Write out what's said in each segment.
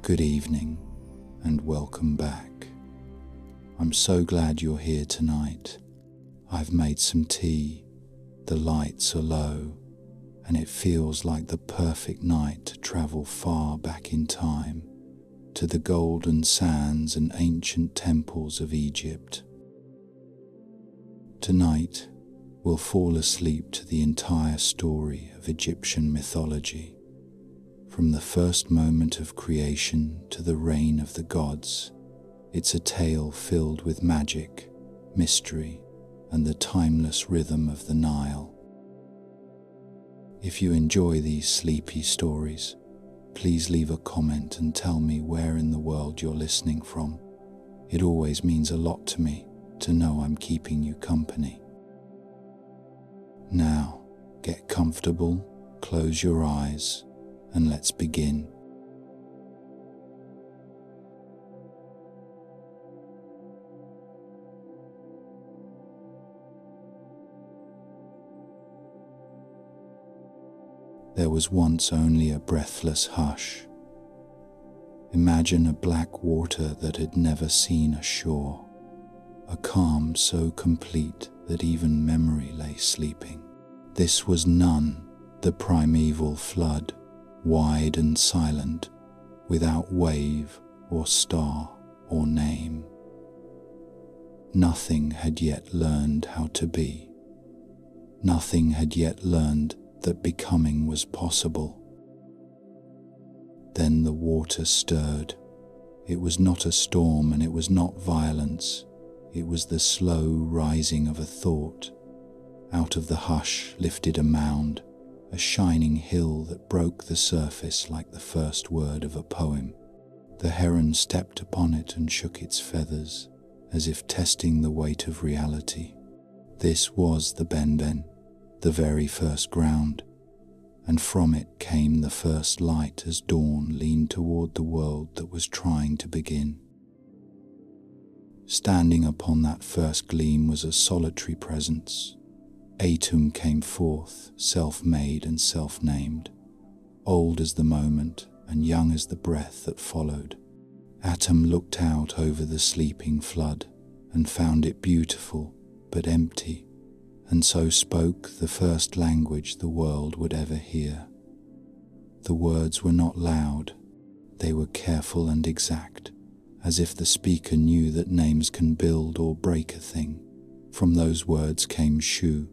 Good evening and welcome back. I'm so glad you're here tonight. I've made some tea, the lights are low, and it feels like the perfect night to travel far back in time to the golden sands and ancient temples of Egypt. Tonight, we'll fall asleep to the entire story of Egyptian mythology. From the first moment of creation to the reign of the gods, it's a tale filled with magic, mystery, and the timeless rhythm of the Nile. If you enjoy these sleepy stories, please leave a comment and tell me where in the world you're listening from. It always means a lot to me to know I'm keeping you company. Now, get comfortable, close your eyes, and let's begin. There was once only a breathless hush. Imagine a black water that had never seen a shore, a calm so complete that even memory lay sleeping. This was none, the primeval flood, wide and silent, without wave or star or name. Nothing had yet learned how to be. Nothing had yet learned that becoming was possible. Then the water stirred. It was not a storm and it was not violence. It was the slow rising of a thought. Out of the hush lifted a mound, a shining hill that broke the surface like the first word of a poem. The heron stepped upon it and shook its feathers, as if testing the weight of reality. This was the Benben, the very first ground, and from it came the first light as dawn leaned toward the world that was trying to begin. Standing upon that first gleam was a solitary presence. Atum came forth, self-made and self-named, old as the moment and young as the breath that followed. Atum looked out over the sleeping flood and found it beautiful but empty, and so spoke the first language the world would ever hear. The words were not loud, they were careful and exact, as if the speaker knew that names can build or break a thing. From those words came Shu,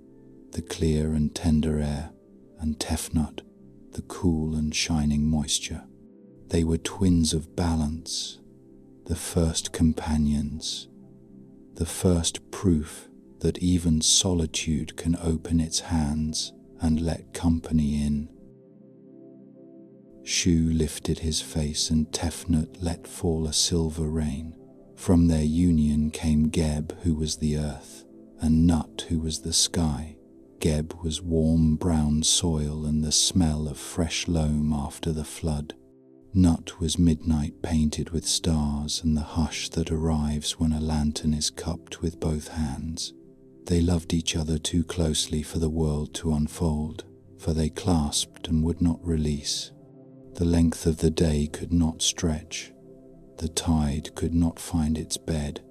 the clear and tender air, and Tefnut, the cool and shining moisture. They were twins of balance, the first companions, the first proof that even solitude can open its hands and let company in. Shu lifted his face and Tefnut let fall a silver rain. From their union came Geb, who was the earth, and Nut, who was the sky. Geb was warm brown soil and the smell of fresh loam after the flood. Nut was midnight painted with stars and the hush that arrives when a lantern is cupped with both hands. They loved each other too closely for the world to unfold, for they clasped and would not release. The length of the day could not stretch. The tide could not find its bed.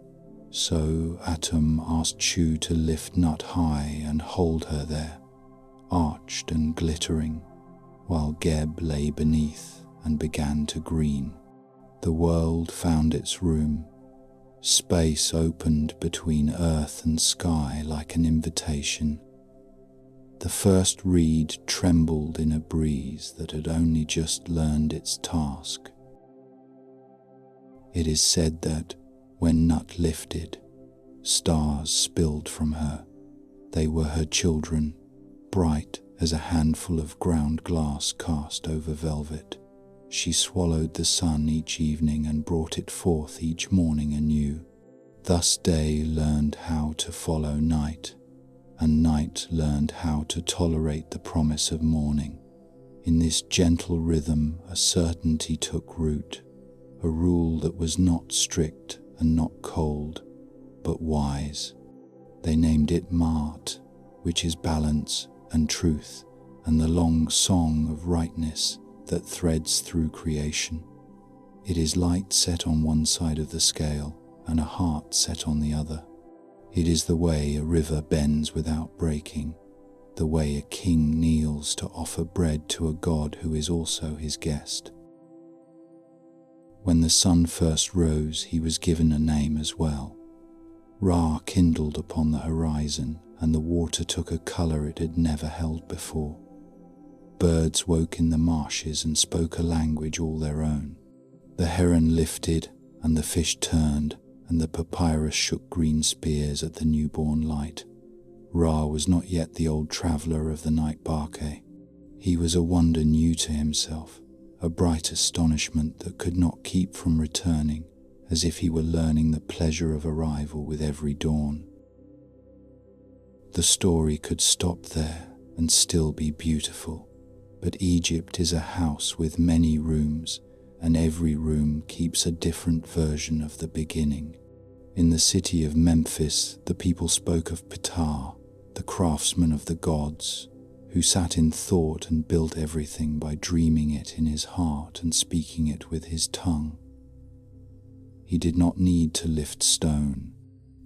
So Atum asked Shu to lift Nut high and hold her there, arched and glittering, while Geb lay beneath and began to green. The world found its room. Space opened between earth and sky like an invitation. The first reed trembled in a breeze that had only just learned its task. It is said that when Nut lifted, stars spilled from her. They were her children, bright as a handful of ground glass cast over velvet. She swallowed the sun each evening and brought it forth each morning anew. Thus day learned how to follow night, and night learned how to tolerate the promise of morning. In this gentle rhythm a certainty took root, a rule that was not strict and not cold, but wise. They named it Maat, which is balance and truth, and the long song of rightness that threads through creation. It is light set on one side of the scale and a heart set on the other. It is the way a river bends without breaking, the way a king kneels to offer bread to a god who is also his guest. When the sun first rose, he was given a name as well. Ra kindled upon the horizon, and the water took a colour it had never held before. Birds woke in the marshes and spoke a language all their own. The heron lifted, and the fish turned, and the papyrus shook green spears at the newborn light. Ra was not yet the old traveller of the night Barke. He was a wonder new to himself, a bright astonishment that could not keep from returning, as if he were learning the pleasure of arrival with every dawn. The story could stop there and still be beautiful, but Egypt is a house with many rooms, and every room keeps a different version of the beginning. In the city of Memphis, the people spoke of Ptah, the craftsman of the gods, who sat in thought and built everything by dreaming it in his heart and speaking it with his tongue. He did not need to lift stone.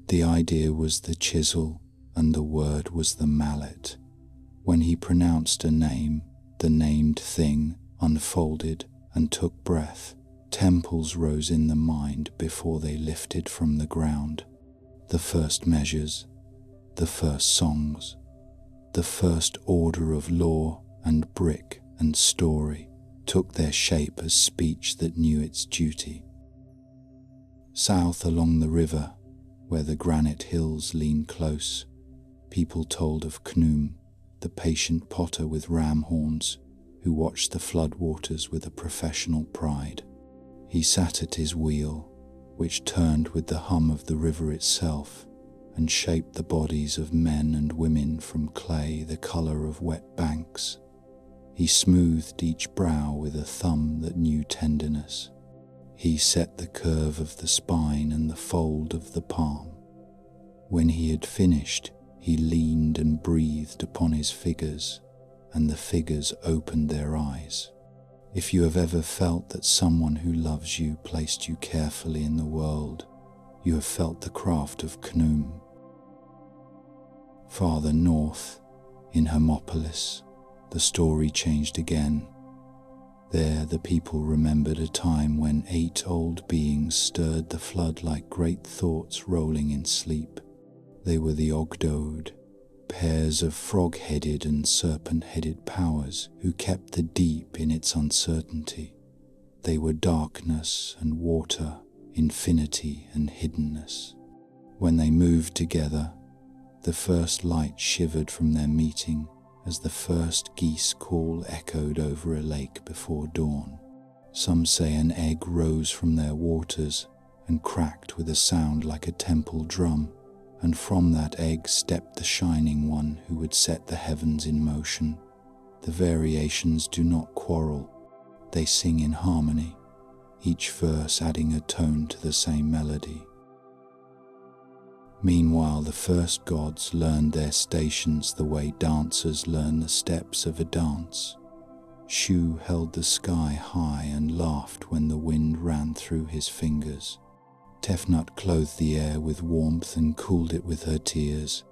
The idea was the chisel, and the word was the mallet. When he pronounced a name, the named thing unfolded and took breath. Temples rose in the mind before they lifted from the ground. The first measures, the first songs, the first order of law and brick and story took their shape as speech that knew its duty. South along the river, where the granite hills lean close, people told of Khnum, the patient potter with ram horns, who watched the flood waters with a professional pride. He sat at his wheel, which turned with the hum of the river itself, and shaped the bodies of men and women from clay the colour of wet banks. He smoothed each brow with a thumb that knew tenderness. He set the curve of the spine and the fold of the palm. When he had finished, he leaned and breathed upon his figures, and the figures opened their eyes. If you have ever felt that someone who loves you placed you carefully in the world, you have felt the craft of Khnum. Farther north, in Hermopolis, the story changed again. There the people remembered a time when 8 old beings stirred the flood like great thoughts rolling in sleep. They were the Ogdoad, pairs of frog-headed and serpent-headed powers who kept the deep in its uncertainty. They were darkness and water, infinity and hiddenness. When they moved together, the first light shivered from their meeting as the first geese call echoed over a lake before dawn. Some say an egg rose from their waters and cracked with a sound like a temple drum, and from that egg stepped the shining one who would set the heavens in motion. The variations do not quarrel. They sing in harmony, each verse adding a tone to the same melody. Meanwhile, the first gods learned their stations the way dancers learn the steps of a dance. Shu held the sky high and laughed when the wind ran through his fingers. Tefnut clothed the air with warmth and cooled it with her tears,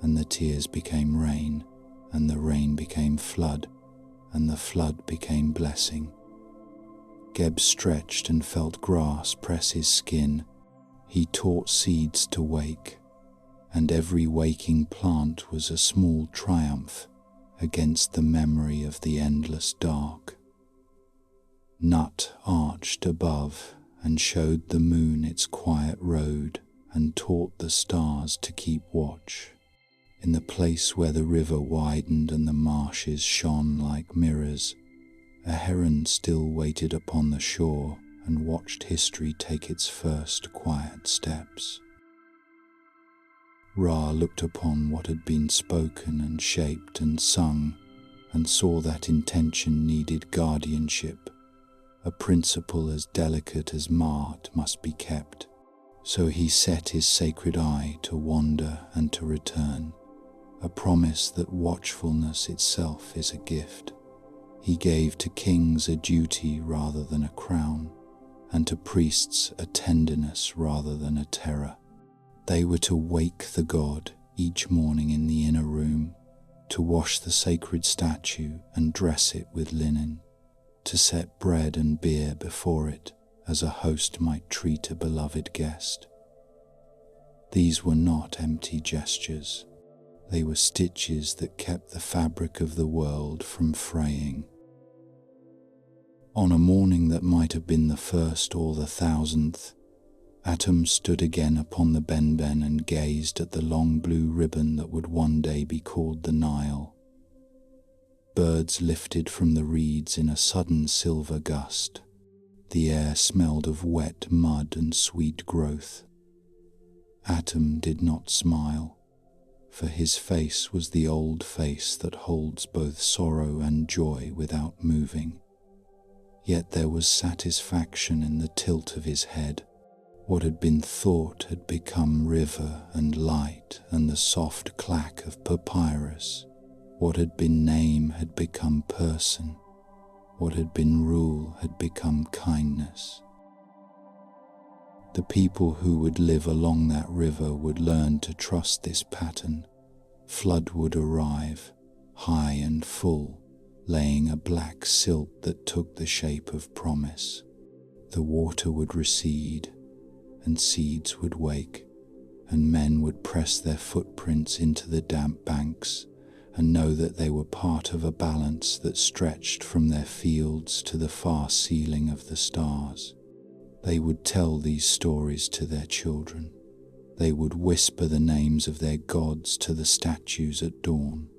and the tears became rain, and the rain became flood, and the flood became blessing. Geb stretched and felt grass press his skin. He taught seeds to wake, and every waking plant was a small triumph against the memory of the endless dark. Nut arched above and showed the moon its quiet road and taught the stars to keep watch. In the place where the river widened and the marshes shone like mirrors, a heron still waited upon the shore and watched history take its first quiet steps. Ra looked upon what had been spoken and shaped and sung, and saw that intention needed guardianship. A principle as delicate as Ma'at must be kept. So he set his sacred eye to wander and to return, a promise that watchfulness itself is a gift. He gave to kings a duty rather than a crown, and to priests a tenderness rather than a terror. They were to wake the god each morning in the inner room, to wash the sacred statue and dress it with linen, to set bread and beer before it as a host might treat a beloved guest. These were not empty gestures. They were stitches that kept the fabric of the world from fraying. On a morning that might have been the 1st or the 1000th, Atum stood again upon the benben and gazed at the long blue ribbon that would one day be called the Nile. Birds lifted from the reeds in a sudden silver gust. The air smelled of wet mud and sweet growth. Atum did not smile, for his face was the old face that holds both sorrow and joy without moving. Yet there was satisfaction in the tilt of his head. What had been thought had become river and light and the soft clack of papyrus. What had been name had become person. What had been rule had become kindness. The people who would live along that river would learn to trust this pattern. Flood would arrive, high and full, laying a black silt that took the shape of promise. The water would recede, and seeds would wake, and men would press their footprints into the damp banks and know that they were part of a balance that stretched from their fields to the far ceiling of the stars. They would tell these stories to their children. They would whisper the names of their gods to the statues at dawn.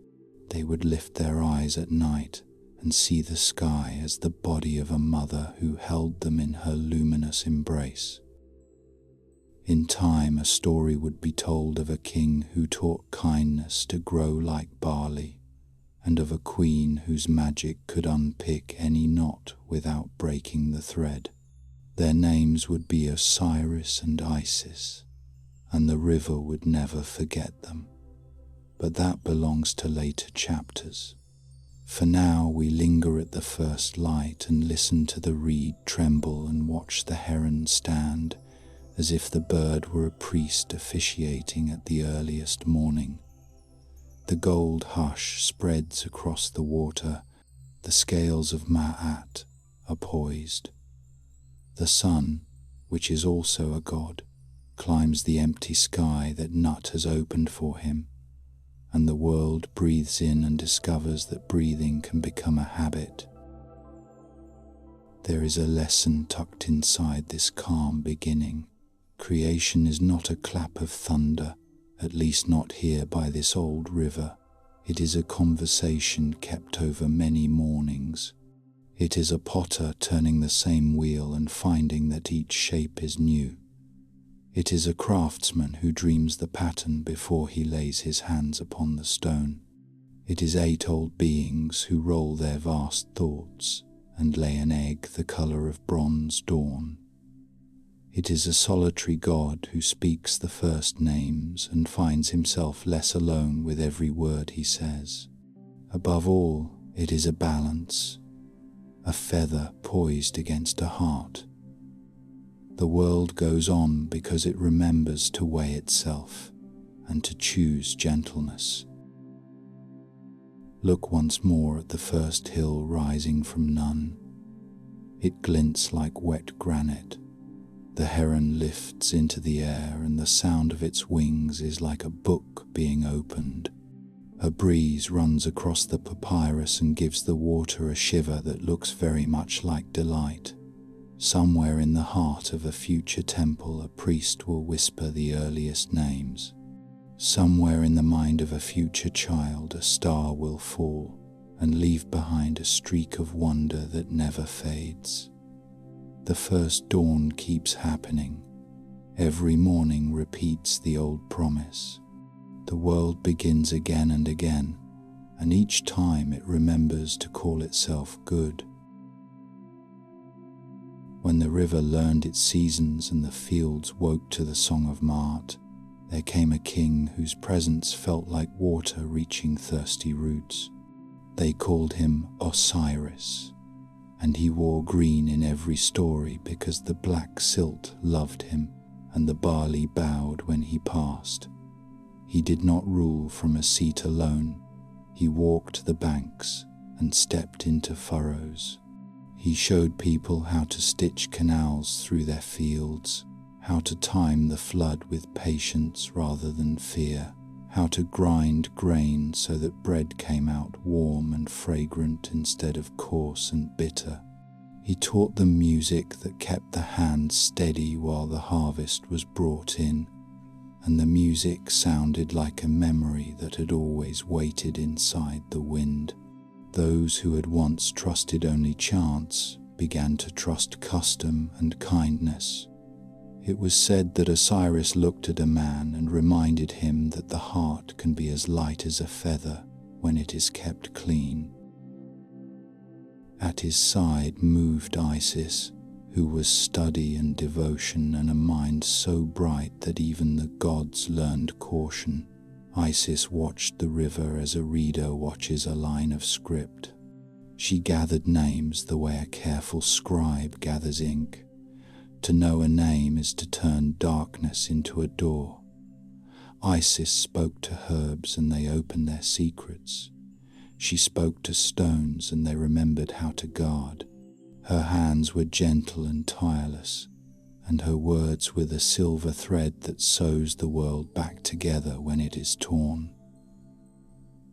They would lift their eyes at night and see the sky as the body of a mother who held them in her luminous embrace. In time, a story would be told of a king who taught kindness to grow like barley, and of a queen whose magic could unpick any knot without breaking the thread. Their names would be Osiris and Isis, and the river would never forget them. But that belongs to later chapters. For now we linger at the first light and listen to the reed tremble and watch the heron stand, as if the bird were a priest officiating at the earliest morning. The gold hush spreads across the water. The scales of Ma'at are poised. The sun, which is also a god, climbs the empty sky that Nut has opened for him, and the world breathes in and discovers that breathing can become a habit. There is a lesson tucked inside this calm beginning. Creation is not a clap of thunder, at least not here by this old river. It is a conversation kept over many mornings. It is a potter turning the same wheel and finding that each shape is new. It is a craftsman who dreams the pattern before he lays his hands upon the stone. It is 8 old beings who roll their vast thoughts and lay an egg the color of bronze dawn. It is a solitary god who speaks the first names and finds himself less alone with every word he says. Above all, it is a balance, a feather poised against a heart. The world goes on because it remembers to weigh itself and to choose gentleness. Look once more at the first hill rising from none. It glints like wet granite. The heron lifts into the air, and the sound of its wings is like a book being opened. A breeze runs across the papyrus and gives the water a shiver that looks very much like delight. Somewhere in the heart of a future temple, a priest will whisper the earliest names. Somewhere in the mind of a future child, a star will fall and leave behind a streak of wonder that never fades. The first dawn keeps happening. Every morning repeats the old promise. The world begins again and again, and each time it remembers to call itself good. When the river learned its seasons and the fields woke to the song of Ma'at, there came a king whose presence felt like water reaching thirsty roots. They called him Osiris, and he wore green in every story because the black silt loved him and the barley bowed when he passed. He did not rule from a seat alone. He walked the banks and stepped into furrows. He showed people how to stitch canals through their fields, how to time the flood with patience rather than fear, how to grind grain so that bread came out warm and fragrant instead of coarse and bitter. He taught them music that kept the hand steady while the harvest was brought in, and the music sounded like a memory that had always waited inside the wind. Those who had once trusted only chance began to trust custom and kindness. It was said that Osiris looked at a man and reminded him that the heart can be as light as a feather when it is kept clean. At his side moved Isis, who was study and devotion and a mind so bright that even the gods learned caution. Isis watched the river as a reader watches a line of script. She gathered names the way a careful scribe gathers ink. To know a name is to turn darkness into a door. Isis spoke to herbs and they opened their secrets. She spoke to stones and they remembered how to guard. Her hands were gentle and tireless, and her words were the silver thread that sews the world back together when it is torn.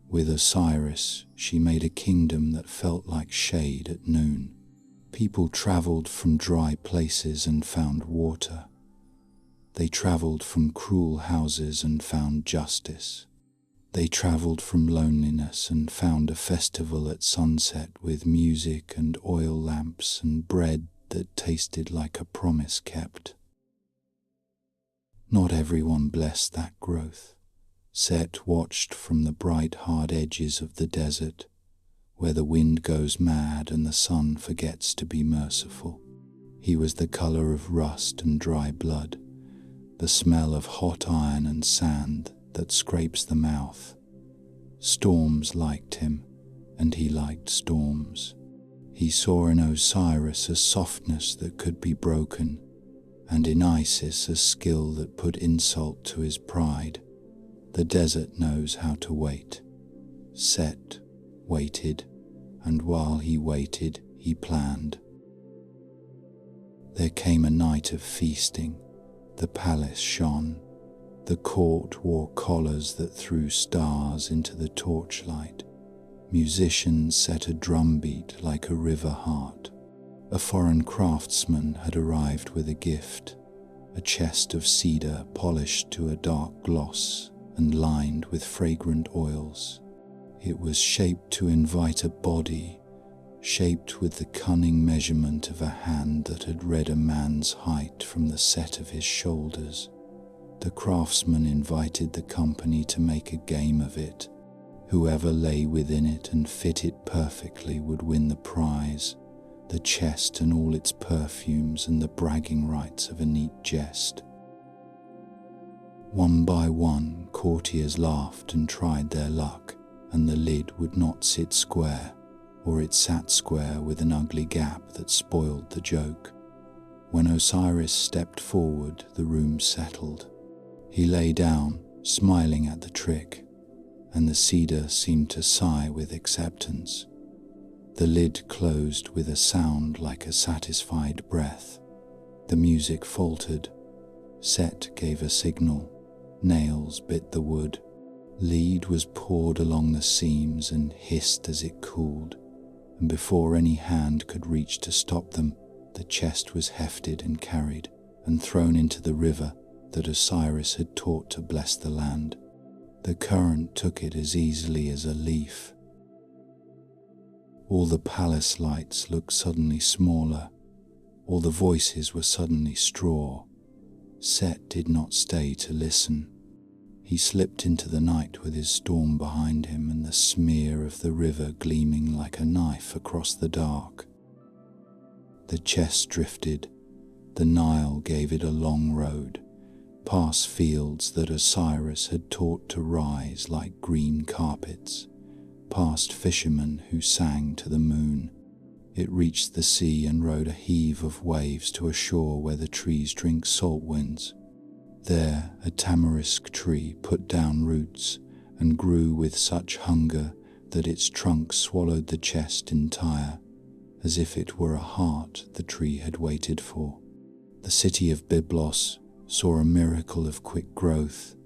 With Osiris, she made a kingdom that felt like shade at noon. People traveled from dry places and found water. They traveled from cruel houses and found justice. They traveled from loneliness and found a festival at sunset with music and oil lamps and bread that tasted like a promise kept. Not everyone blessed that growth. Set watched from the bright hard edges of the desert, where the wind goes mad and the sun forgets to be merciful. He was the color of rust and dry blood, the smell of hot iron and sand that scrapes the mouth. Storms liked him, and he liked storms. He saw in Osiris a softness that could be broken, and in Isis a skill that put insult to his pride. The desert knows how to wait. Set waited, and while he waited, he planned. There came a night of feasting. The palace shone. The court wore collars that threw stars into the torchlight. Musicians set a drumbeat like a river heart. A foreign craftsman had arrived with a gift, a chest of cedar polished to a dark gloss and lined with fragrant oils. It was shaped to invite a body, shaped with the cunning measurement of a hand that had read a man's height from the set of his shoulders. The craftsman invited the company to make a game of it. Whoever lay within it and fit it perfectly would win the prize, the chest and all its perfumes and the bragging rights of a neat jest. One by one, courtiers laughed and tried their luck, and the lid would not sit square, or it sat square with an ugly gap that spoiled the joke. When Osiris stepped forward, the room settled. He lay down, smiling at the trick, and the cedar seemed to sigh with acceptance. The lid closed with a sound like a satisfied breath. The music faltered. Set gave a signal. Nails bit the wood. Lead was poured along the seams and hissed as it cooled, and before any hand could reach to stop them, the chest was hefted and carried and thrown into the river that Osiris had taught to bless the land. The current took it as easily as a leaf. All the palace lights looked suddenly smaller. All the voices were suddenly straw. Set did not stay to listen. He slipped into the night with his storm behind him and the smear of the river gleaming like a knife across the dark. The chest drifted. The Nile gave it a long road, past fields that Osiris had taught to rise like green carpets, past fishermen who sang to the moon. It reached the sea and rode a heave of waves to a shore where the trees drink salt winds. There a tamarisk tree put down roots and grew with such hunger that its trunk swallowed the chest entire, as if it were a heart the tree had waited for. The city of Byblos saw a miracle of quick growth,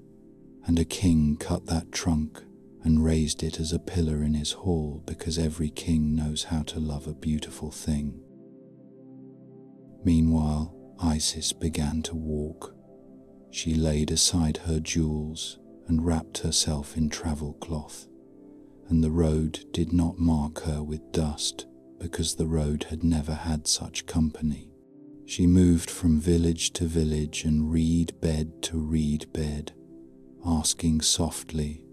and a king cut that trunk and raised it as a pillar in his hall, because every king knows how to love a beautiful thing. Meanwhile, Isis began to walk. She laid aside her jewels and wrapped herself in travel cloth, and the road did not mark her with dust, because the road had never had such company. She moved from village to village and reed bed to reed bed, asking softly,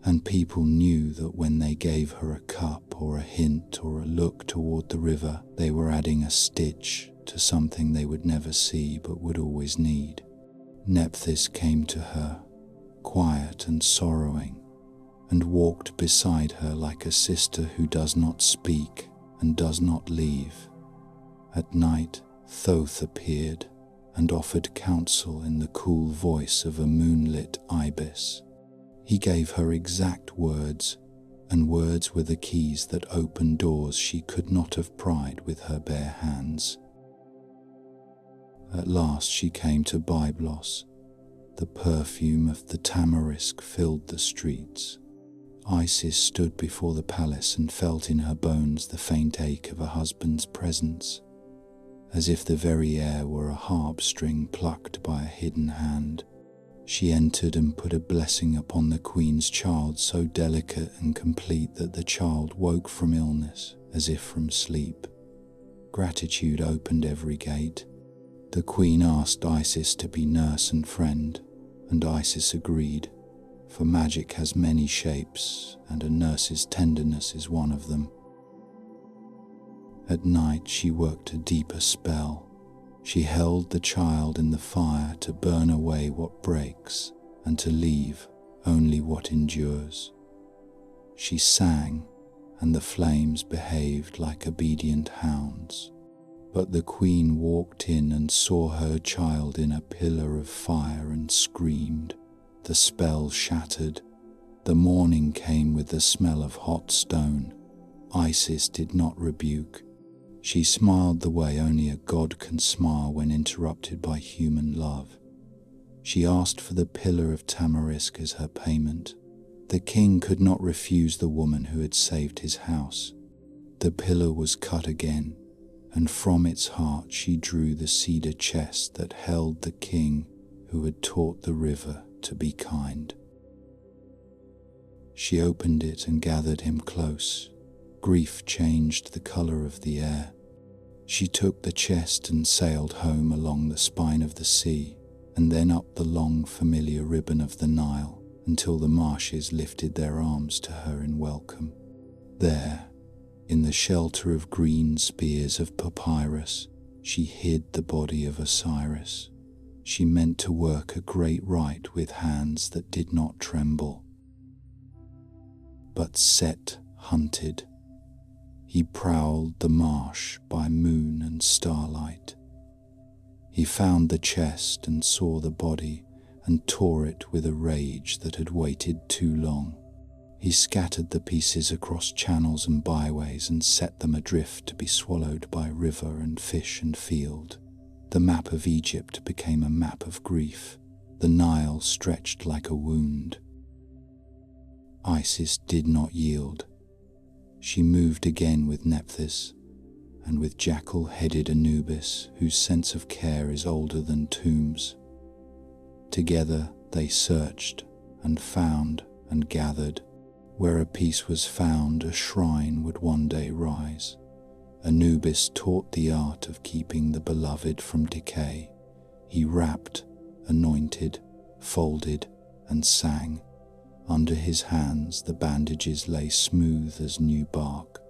and people knew that when they gave her a cup or a hint or a look toward the river, they were adding a stitch to something they would never see but would always need. Nephthys came to her, quiet and sorrowing, and walked beside her like a sister who does not speak and does not leave. At night, Thoth appeared and offered counsel in the cool voice of a moonlit ibis. He gave her exact words, and words were the keys that opened doors she could not have pried with her bare hands. At last she came to Byblos. The perfume of the tamarisk filled the streets. Isis stood before the palace and felt in her bones the faint ache of a husband's presence, as if the very air were a harp string plucked by a hidden hand. She entered and put a blessing upon the queen's child, so delicate and complete that the child woke from illness as if from sleep. Gratitude opened every gate. The queen asked Isis to be nurse and friend, and Isis agreed, for magic has many shapes, and a nurse's tenderness is one of them. At night she worked a deeper spell. She held the child in the fire to burn away what breaks and to leave only what endures. She sang, and the flames behaved like obedient hounds. But the queen walked in and saw her child in a pillar of fire and screamed. The spell shattered. The morning came with the smell of hot stone. Isis did not rebuke. She smiled the way only a god can smile when interrupted by human love. She asked for the pillar of tamarisk as her payment. The king could not refuse the woman who had saved his house. The pillar was cut again, and from its heart she drew the cedar chest that held the king who had taught the river to be kind. She opened it and gathered him close. Grief changed the color of the air. She took the chest and sailed home along the spine of the sea, and then up the long familiar ribbon of the Nile, until the marshes lifted their arms to her in welcome. There, in the shelter of green spears of papyrus, she hid the body of Osiris. She meant to work a great rite with hands that did not tremble. But Set hunted. He prowled the marsh by moon and starlight. He found the chest and saw the body and tore it with a rage that had waited too long. He scattered the pieces across channels and byways and set them adrift to be swallowed by river and fish and field. The map of Egypt became a map of grief. The Nile stretched like a wound. Isis did not yield. She moved again with Nephthys, and with jackal-headed Anubis, whose sense of care is older than tombs. Together they searched and found and gathered. Where a piece was found, a shrine would one day rise. Anubis taught the art of keeping the beloved from decay. He wrapped, anointed, folded, and sang. Under his hands the bandages lay smooth as new bark.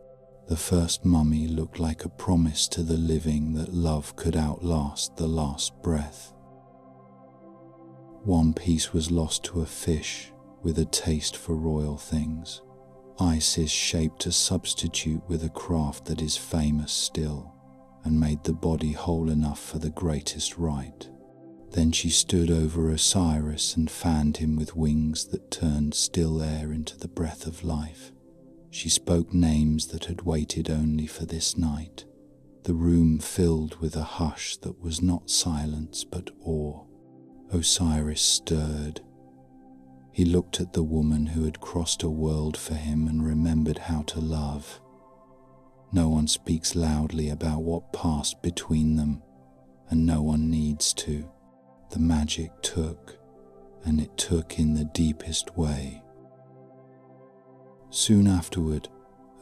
The first mummy looked like a promise to the living that love could outlast the last breath. One piece was lost to a fish with a taste for royal things. Isis shaped a substitute with a craft that is famous still, and made the body whole enough for the greatest rite. Then she stood over Osiris and fanned him with wings that turned still air into the breath of life. She spoke names that had waited only for this night. The room filled with a hush that was not silence but awe. Osiris stirred. He looked at the woman who had crossed a world for him and remembered how to love. No one speaks loudly about what passed between them, and no one needs to. The magic took, and it took in the deepest way. Soon afterward,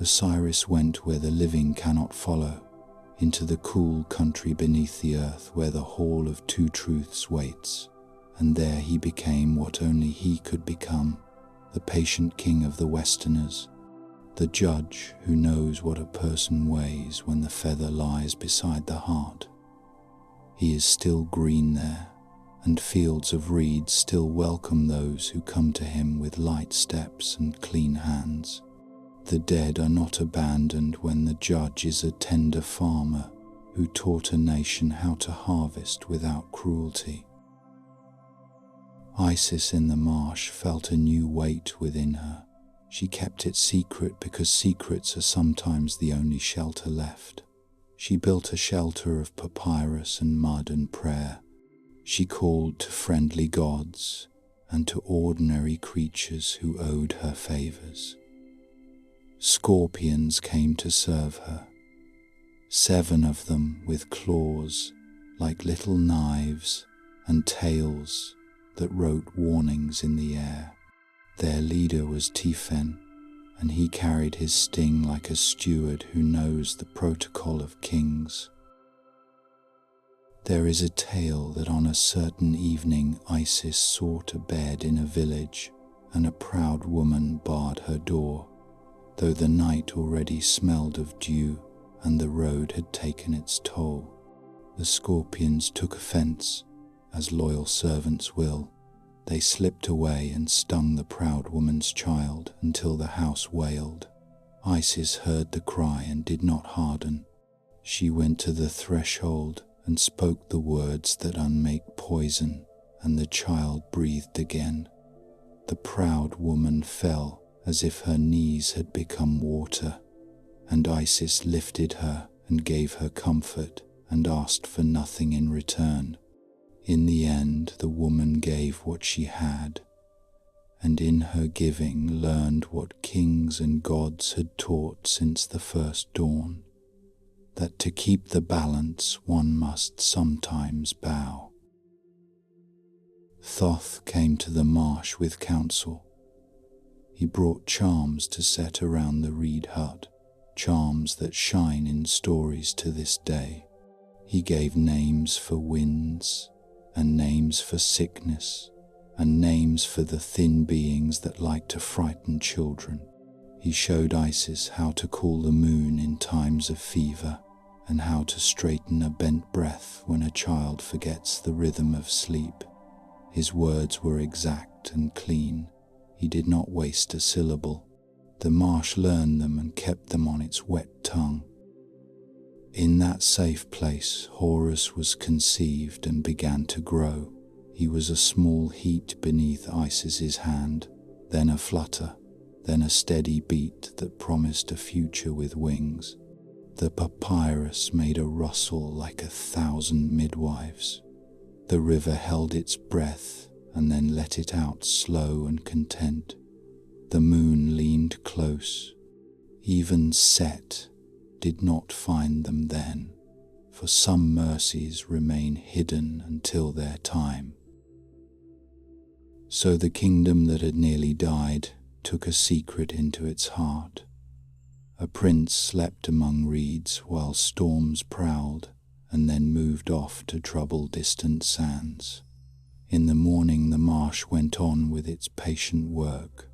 Osiris went where the living cannot follow, into the cool country beneath the earth where the Hall of Two Truths waits, and there he became what only he could become, the patient king of the Westerners, the judge who knows what a person weighs when the feather lies beside the heart. He is still green there, and fields of reeds still welcome those who come to him with light steps and clean hands. The dead are not abandoned when the judge is a tender farmer who taught a nation how to harvest without cruelty. Isis in the marsh felt a new weight within her. She kept it secret because secrets are sometimes the only shelter left. She built a shelter of papyrus and mud and prayer. She called to friendly gods and to ordinary creatures who owed her favors. Scorpions came to serve her, 7 of them with claws like little knives and tails that wrote warnings in the air. Their leader was Tifen, and he carried his sting like a steward who knows the protocol of kings. There is a tale that on a certain evening Isis sought a bed in a village, and a proud woman barred her door, though the night already smelled of dew and the road had taken its toll. The scorpions took offense, as loyal servants will. They slipped away and stung the proud woman's child until the house wailed. Isis heard the cry and did not harden. She went to the threshold and spoke the words that unmake poison, and the child breathed again. The proud woman fell as if her knees had become water, and Isis lifted her and gave her comfort and asked for nothing in return. In the end, the woman gave what she had, and in her giving learned what kings and gods had taught since the first dawn, that to keep the balance one must sometimes bow. Thoth came to the marsh with counsel. He brought charms to set around the reed hut, charms that shine in stories to this day. He gave names for winds, and names for sickness, and names for the thin beings that like to frighten children. He showed Isis how to cool the moon in times of fever, and how to straighten a bent breath when a child forgets the rhythm of sleep. His words were exact and clean. He did not waste a syllable. The marsh learned them and kept them on its wet tongue. In that safe place, Horus was conceived and began to grow. He was a small heat beneath Isis's hand, then a flutter, then a steady beat that promised a future with wings. The papyrus made a rustle like 1,000 midwives. The river held its breath and then let it out slow and content. The moon leaned close. Even Set did not find them then, for some mercies remain hidden until their time. So the kingdom that had nearly died took a secret into its heart. A prince slept among reeds while storms prowled, and then moved off to trouble distant sands. In the morning the marsh went on with its patient work,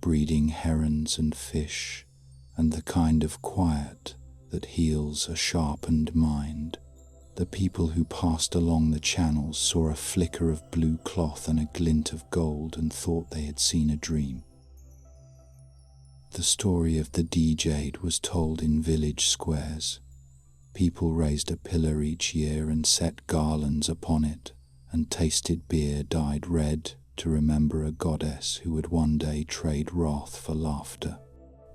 breeding herons and fish, and the kind of quiet that heals a sharpened mind. The people who passed along the channels saw a flicker of blue cloth and a glint of gold and thought they had seen a dream. The story of the D-Jade was told in village squares. People raised a pillar each year and set garlands upon it, and tasted beer dyed red to remember a goddess who would one day trade wrath for laughter.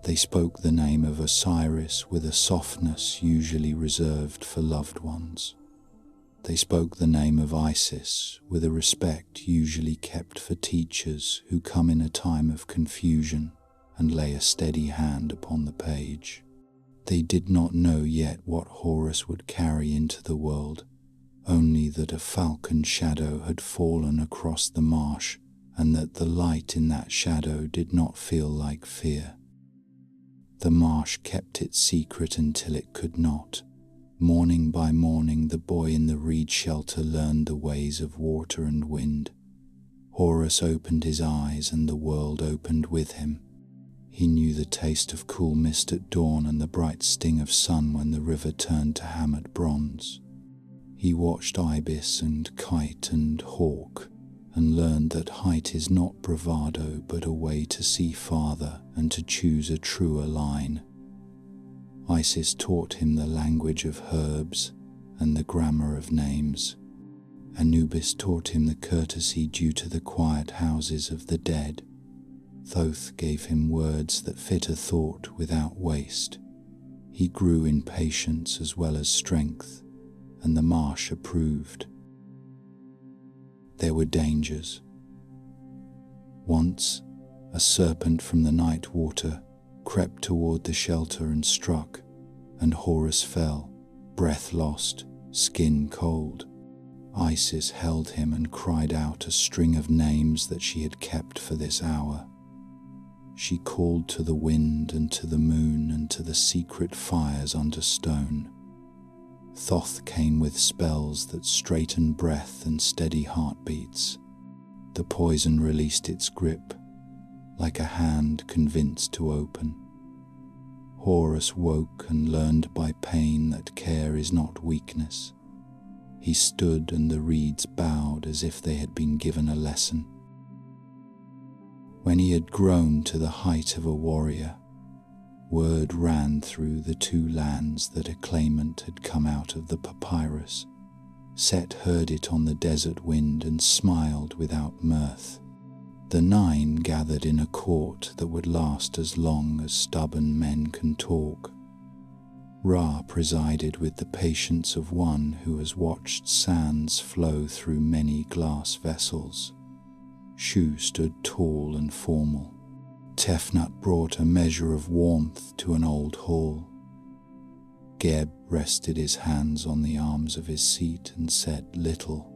They spoke the name of Osiris with a softness usually reserved for loved ones. They spoke the name of Isis with a respect usually kept for teachers who come in a time of confusion and lay a steady hand upon the page. They did not know yet what Horus would carry into the world, only that a falcon shadow had fallen across the marsh and that the light in that shadow did not feel like fear. The marsh kept its secret until it could not. Morning by morning the boy in the reed shelter learned the ways of water and wind. Horus opened his eyes and the world opened with him. He knew the taste of cool mist at dawn and the bright sting of sun when the river turned to hammered bronze. He watched ibis and kite and hawk and learned that height is not bravado but a way to see farther and to choose a truer line. Isis taught him the language of herbs and the grammar of names. Anubis taught him the courtesy due to the quiet houses of the dead. Thoth gave him words that fit a thought without waste. He grew in patience as well as strength, and the marsh approved. There were dangers. Once, a serpent from the night water crept toward the shelter and struck, and Horus fell, breath lost, skin cold. Isis held him and cried out a string of names that she had kept for this hour. She called to the wind and to the moon and to the secret fires under stone. Thoth came with spells that straightened breath and steady heartbeats. The poison released its grip, like a hand convinced to open. Horus woke and learned by pain that care is not weakness. He stood and the reeds bowed as if they had been given a lesson. When he had grown to the height of a warrior, word ran through the two lands that a claimant had come out of the papyrus. Set heard it on the desert wind and smiled without mirth. The 9 gathered in a court that would last as long as stubborn men can talk. Ra presided with the patience of one who has watched sands flow through many glass vessels. Shu stood tall and formal. Tefnut brought a measure of warmth to an old hall. Geb rested his hands on the arms of his seat and said little,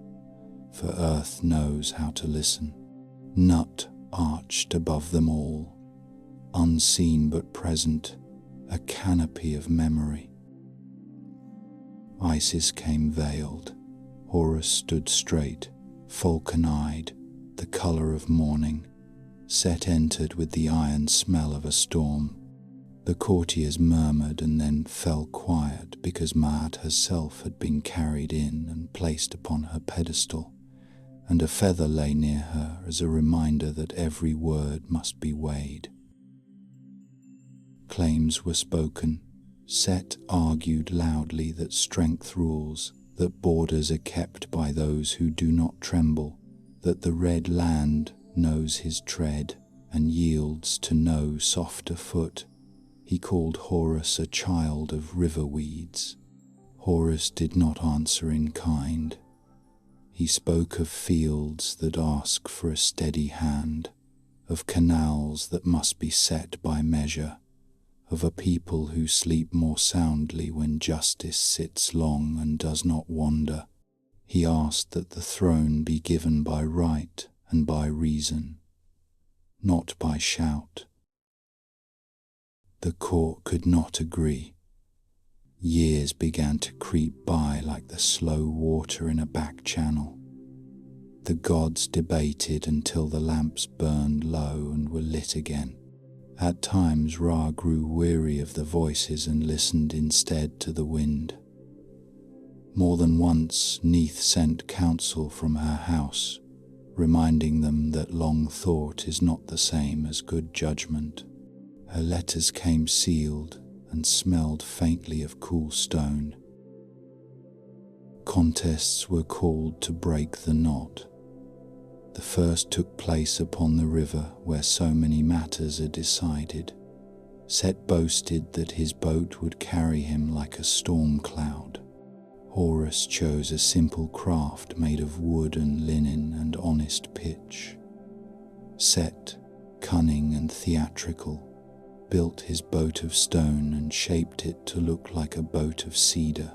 for earth knows how to listen. Nut arched above them all, unseen but present, a canopy of memory. Isis came veiled. Horus stood straight, falcon-eyed, the color of morning. Set entered with the iron smell of a storm. The courtiers murmured and then fell quiet because Ma'at herself had been carried in and placed upon her pedestal, and a feather lay near her as a reminder that every word must be weighed. Claims were spoken. Set argued loudly that strength rules, that borders are kept by those who do not tremble, that the red land knows his tread and yields to no softer foot. He called Horus a child of river weeds. Horus did not answer in kind. He spoke of fields that ask for a steady hand, of canals that must be set by measure, of a people who sleep more soundly when justice sits long and does not wander. He asked that the throne be given by right and by reason, not by shout. The court could not agree. Years began to creep by like the slow water in a back channel. The gods debated until the lamps burned low and were lit again. At times Ra grew weary of the voices and listened instead to the wind. More than once Neith sent counsel from her house, reminding them that long thought is not the same as good judgment. Her letters came sealed and smelled faintly of cool stone. Contests were called to break the knot. The first took place upon the river where so many matters are decided. Set boasted that his boat would carry him like a storm cloud. Horus chose a simple craft made of wood and linen and honest pitch. Set, cunning and theatrical, built his boat of stone and shaped it to look like a boat of cedar.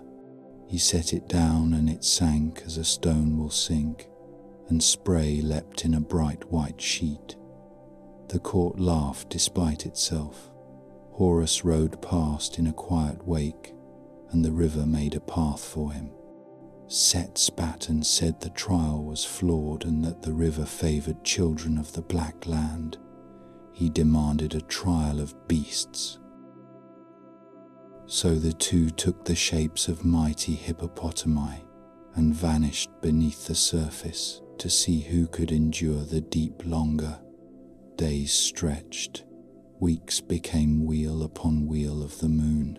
He set it down and it sank as a stone will sink, and spray leapt in a bright white sheet. The court laughed despite itself. Horus rode past in a quiet wake, and the river made a path for him. Set spat and said the trial was flawed and that the river favoured children of the Black Land. He demanded a trial of beasts. So the two took the shapes of mighty hippopotami and vanished beneath the surface to see who could endure the deep longer. Days stretched, weeks became wheel upon wheel of the moon.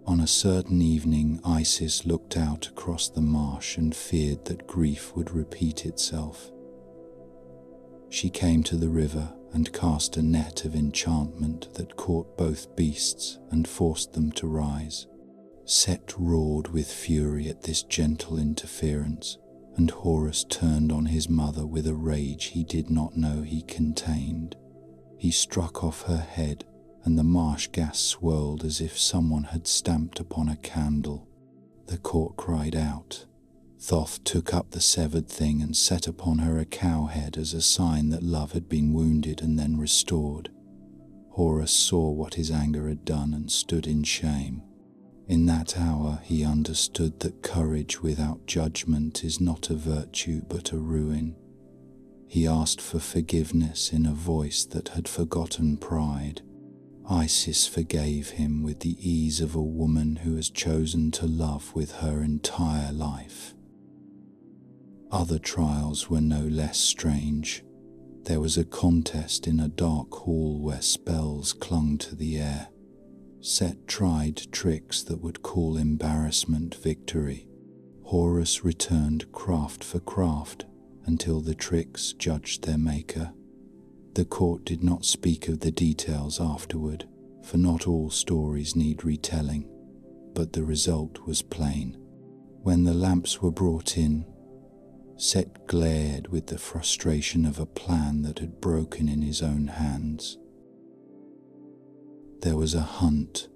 On a certain evening, Isis looked out across the marsh and feared that grief would repeat itself. She came to the river and cast a net of enchantment that caught both beasts and forced them to rise. Set roared with fury at this gentle interference, and Horus turned on his mother with a rage he did not know he contained. He struck off her head, and the marsh gas swirled as if someone had stamped upon a candle. The court cried out. Thoth took up the severed thing and set upon her a cow head as a sign that love had been wounded and then restored. Horus saw what his anger had done and stood in shame. In that hour he understood that courage without judgment is not a virtue but a ruin. He asked for forgiveness in a voice that had forgotten pride. Isis forgave him with the ease of a woman who has chosen to love with her entire life. Other trials were no less strange. There was a contest in a dark hall where spells clung to the air. Set tried tricks that would call embarrassment victory. Horus returned craft for craft until the tricks judged their maker. The court did not speak of the details afterward, for not all stories need retelling, but the result was plain. When the lamps were brought in, Set glared with the frustration of a plan that had broken in his own hands. There was a hunt.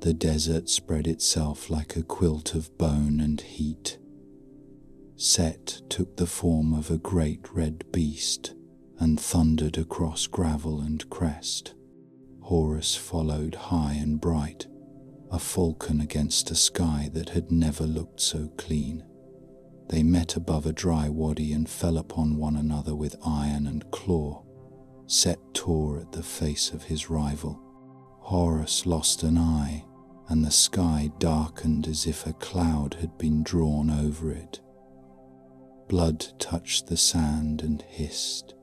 The desert spread itself like a quilt of bone and heat. Set took the form of a great red beast and thundered across gravel and crest. Horus followed high and bright, a falcon against a sky that had never looked so clean. They met above a dry wadi and fell upon one another with iron and claw. Set tore at the face of his rival. Horus lost an eye, and the sky darkened as if a cloud had been drawn over it. Blood touched the sand and hissed.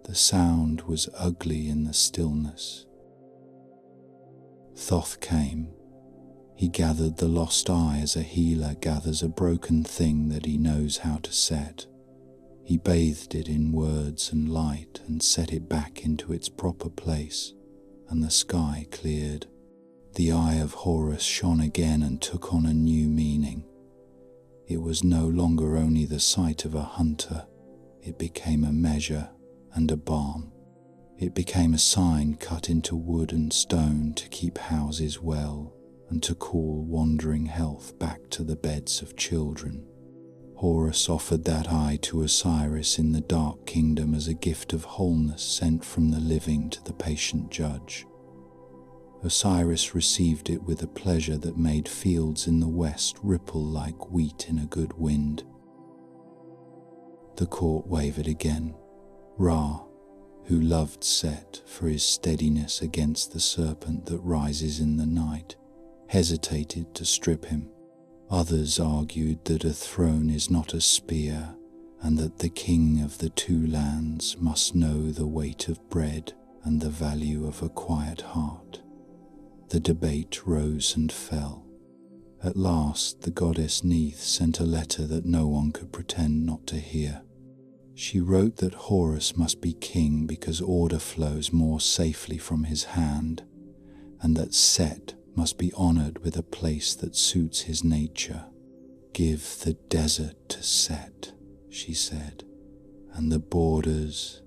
The sound was ugly in the stillness. Thoth came. He gathered the lost eye as a healer gathers a broken thing that he knows how to set. He bathed it in words and light and set it back into its proper place, and the sky cleared. The eye of Horus shone again and took on a new meaning. It was no longer only the sight of a hunter, it became a measure and a balm. It became a sign cut into wood and stone to keep houses well and to call wandering health back to the beds of children. Horus offered that eye to Osiris in the Dark Kingdom as a gift of wholeness sent from the living to the patient judge. Osiris received it with a pleasure that made fields in the west ripple like wheat in a good wind. The court wavered again. Ra, who loved Set for his steadiness against the serpent that rises in the night, hesitated to strip him. Others argued that a throne is not a spear, and that the king of the two lands must know the weight of bread and the value of a quiet heart. The debate rose and fell. At last, the goddess Neith sent a letter that no one could pretend not to hear. She wrote that Horus must be king because order flows more safely from his hand, and that Set must be honored with a place that suits his nature. "Give the desert to Set," she said, "and the borders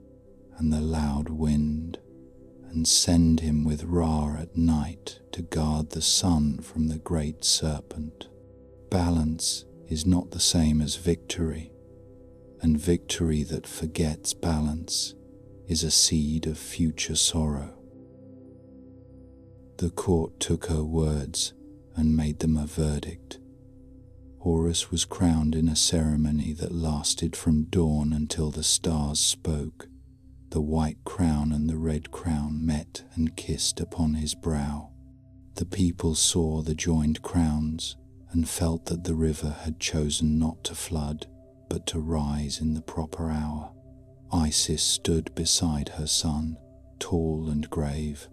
and the loud wind, and send him with Ra at night to guard the sun from the great serpent. Balance is not the same as victory, and victory that forgets balance is a seed of future sorrow." The court took her words and made them a verdict. Horus was crowned in a ceremony that lasted from dawn until the stars spoke. The white crown and the red crown met and kissed upon his brow. The people saw the joined crowns and felt that the river had chosen not to flood, but to rise in the proper hour. Isis stood beside her son, tall and grave.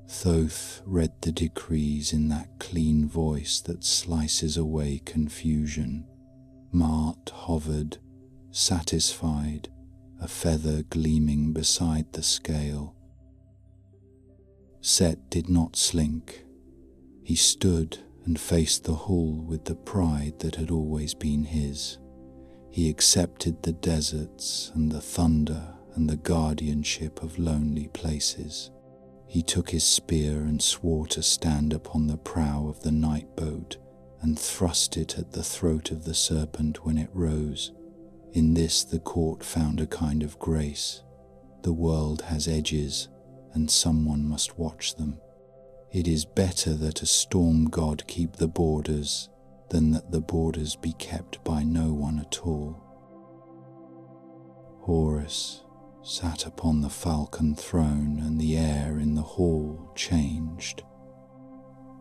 Thoth read the decrees in that clean voice that slices away confusion. Mart hovered, satisfied, a feather gleaming beside the scale. Set did not slink. He stood and faced the hall with the pride that had always been his. He accepted the deserts and the thunder and the guardianship of lonely places. He took his spear and swore to stand upon the prow of the night boat and thrust it at the throat of the serpent when it rose. In this the court found a kind of grace. The world has edges, and someone must watch them. It is better that a storm god keep the borders than that the borders be kept by no one at all. Horus sat upon the falcon throne, and the air in the hall changed.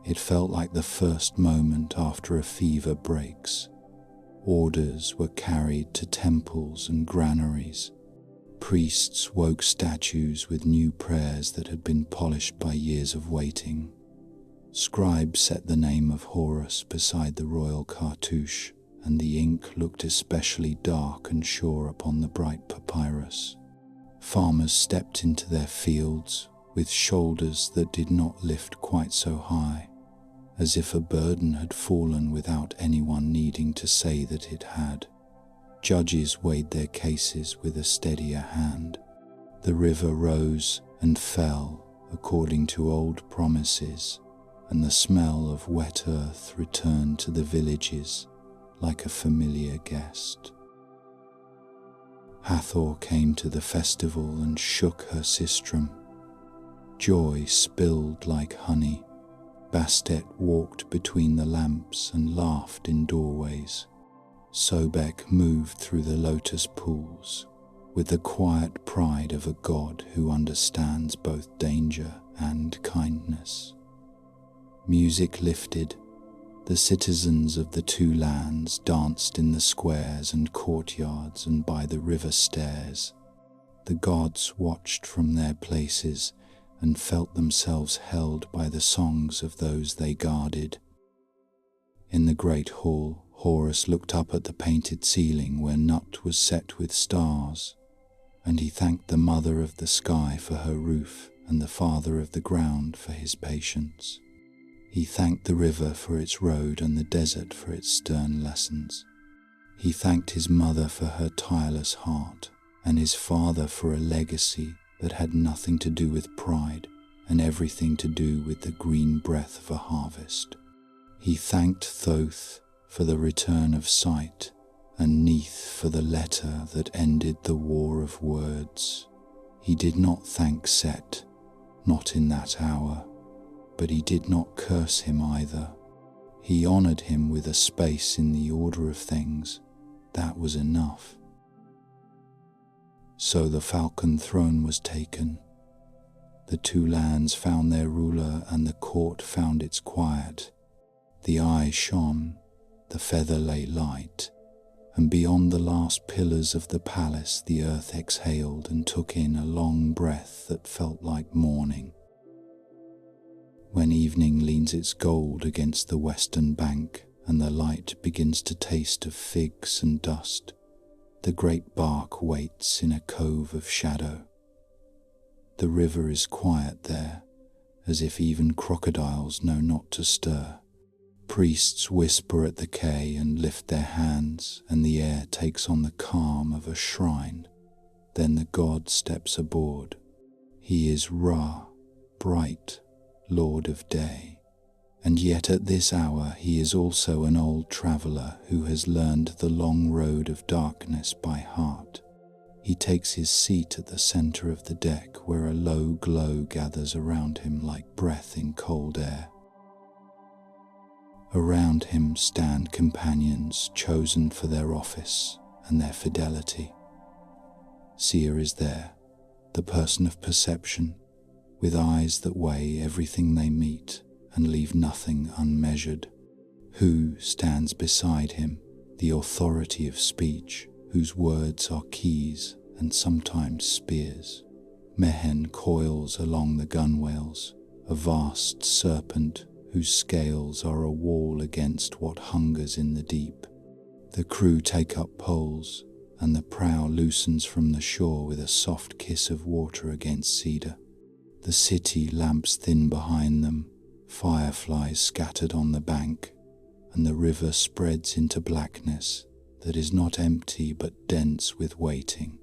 It felt like the first moment after a fever breaks. Orders were carried to temples and granaries. Priests woke statues with new prayers that had been polished by years of waiting. Scribes set the name of Horus beside the royal cartouche, and the ink looked especially dark and sure upon the bright papyrus. Farmers stepped into their fields with shoulders that did not lift quite so high, as if a burden had fallen without anyone needing to say that it had. Judges weighed their cases with a steadier hand. The river rose and fell according to old promises, and the smell of wet earth returned to the villages like a familiar guest. Hathor came to the festival and shook her sistrum. Joy spilled like honey. Bastet walked between the lamps and laughed in doorways. Sobek moved through the lotus pools with the quiet pride of a god who understands both danger and kindness. Music lifted. The citizens of the two lands danced in the squares and courtyards and by the river stairs. The gods watched from their places and felt themselves held by the songs of those they guarded. In the great hall, Horus looked up at the painted ceiling where Nut was set with stars, and he thanked the mother of the sky for her roof and the father of the ground for his patience. He thanked the river for its road and the desert for its stern lessons. He thanked his mother for her tireless heart and his father for a legacy that had nothing to do with pride and everything to do with the green breath of a harvest. He thanked Thoth for the return of sight and Neith for the letter that ended the war of words. He did not thank Set, not in that hour, but he did not curse him either. He honored him with a space in the order of things. That was enough. So the falcon throne was taken. The two lands found their ruler and the court found its quiet. The eye shone, the feather lay light, and beyond the last pillars of the palace the earth exhaled and took in a long breath that felt like morning. When evening leans its gold against the western bank and the light begins to taste of figs and dust, the great bark waits in a cove of shadow. The river is quiet there, as if even crocodiles know not to stir. Priests whisper at the quay and lift their hands, and the air takes on the calm of a shrine. Then the god steps aboard. He is Ra, bright, Lord of Day. And yet at this hour he is also an old traveller who has learned the long road of darkness by heart. He takes his seat at the centre of the deck where a low glow gathers around him like breath in cold air. Around him stand companions chosen for their office and their fidelity. Seer is there, the person of perception, with eyes that weigh everything they meet and leave nothing unmeasured. Who stands beside him, the authority of speech, whose words are keys and sometimes spears. Mehen coils along the gunwales, a vast serpent whose scales are a wall against what hungers in the deep. The crew take up poles, and the prow loosens from the shore with a soft kiss of water against cedar. The city lamps thin behind them, fireflies scattered on the bank, and the river spreads into blackness that is not empty but dense with waiting.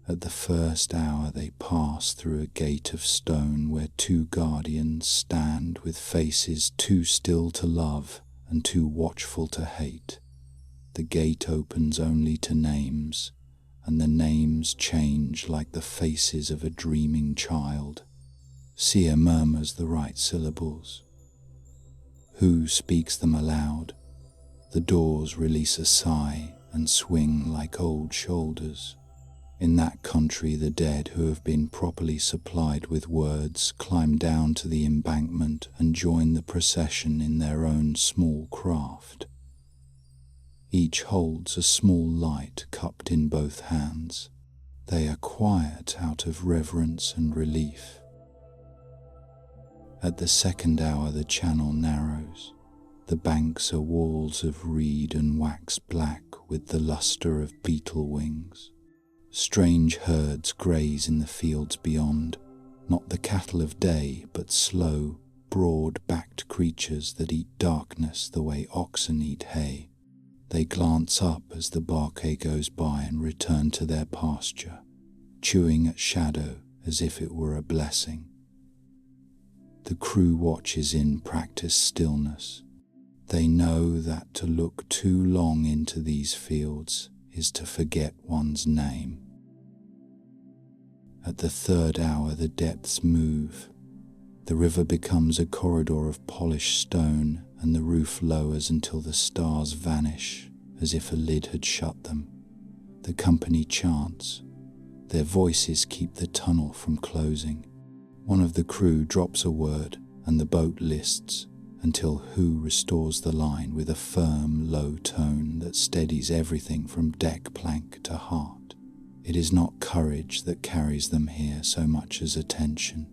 At the first hour they pass through a gate of stone where two guardians stand with faces too still to love and too watchful to hate. The gate opens only to names, and the names change like the faces of a dreaming child. Seer murmurs the right syllables. Who speaks them aloud? The doors release a sigh and swing like old shoulders. In that country the dead who have been properly supplied with words climb down to the embankment and join the procession in their own small craft. Each holds a small light cupped in both hands. They are quiet out of reverence and relief. At the second hour the channel narrows. The banks are walls of reed and wax black with the lustre of beetle wings. Strange herds graze in the fields beyond, not the cattle of day, but slow, broad-backed creatures that eat darkness the way oxen eat hay. They glance up as the barquet goes by and return to their pasture, chewing at shadow as if it were a blessing. The crew watches in practiced stillness. They know that to look too long into these fields is to forget one's name. At the third hour the depths move. The river becomes a corridor of polished stone, and the roof lowers until the stars vanish as if a lid had shut them. The company chants. Their voices keep the tunnel from closing. One of the crew drops a word and the boat lists until Hu restores the line with a firm, low tone that steadies everything from deck plank to heart. It is not courage that carries them here so much as attention.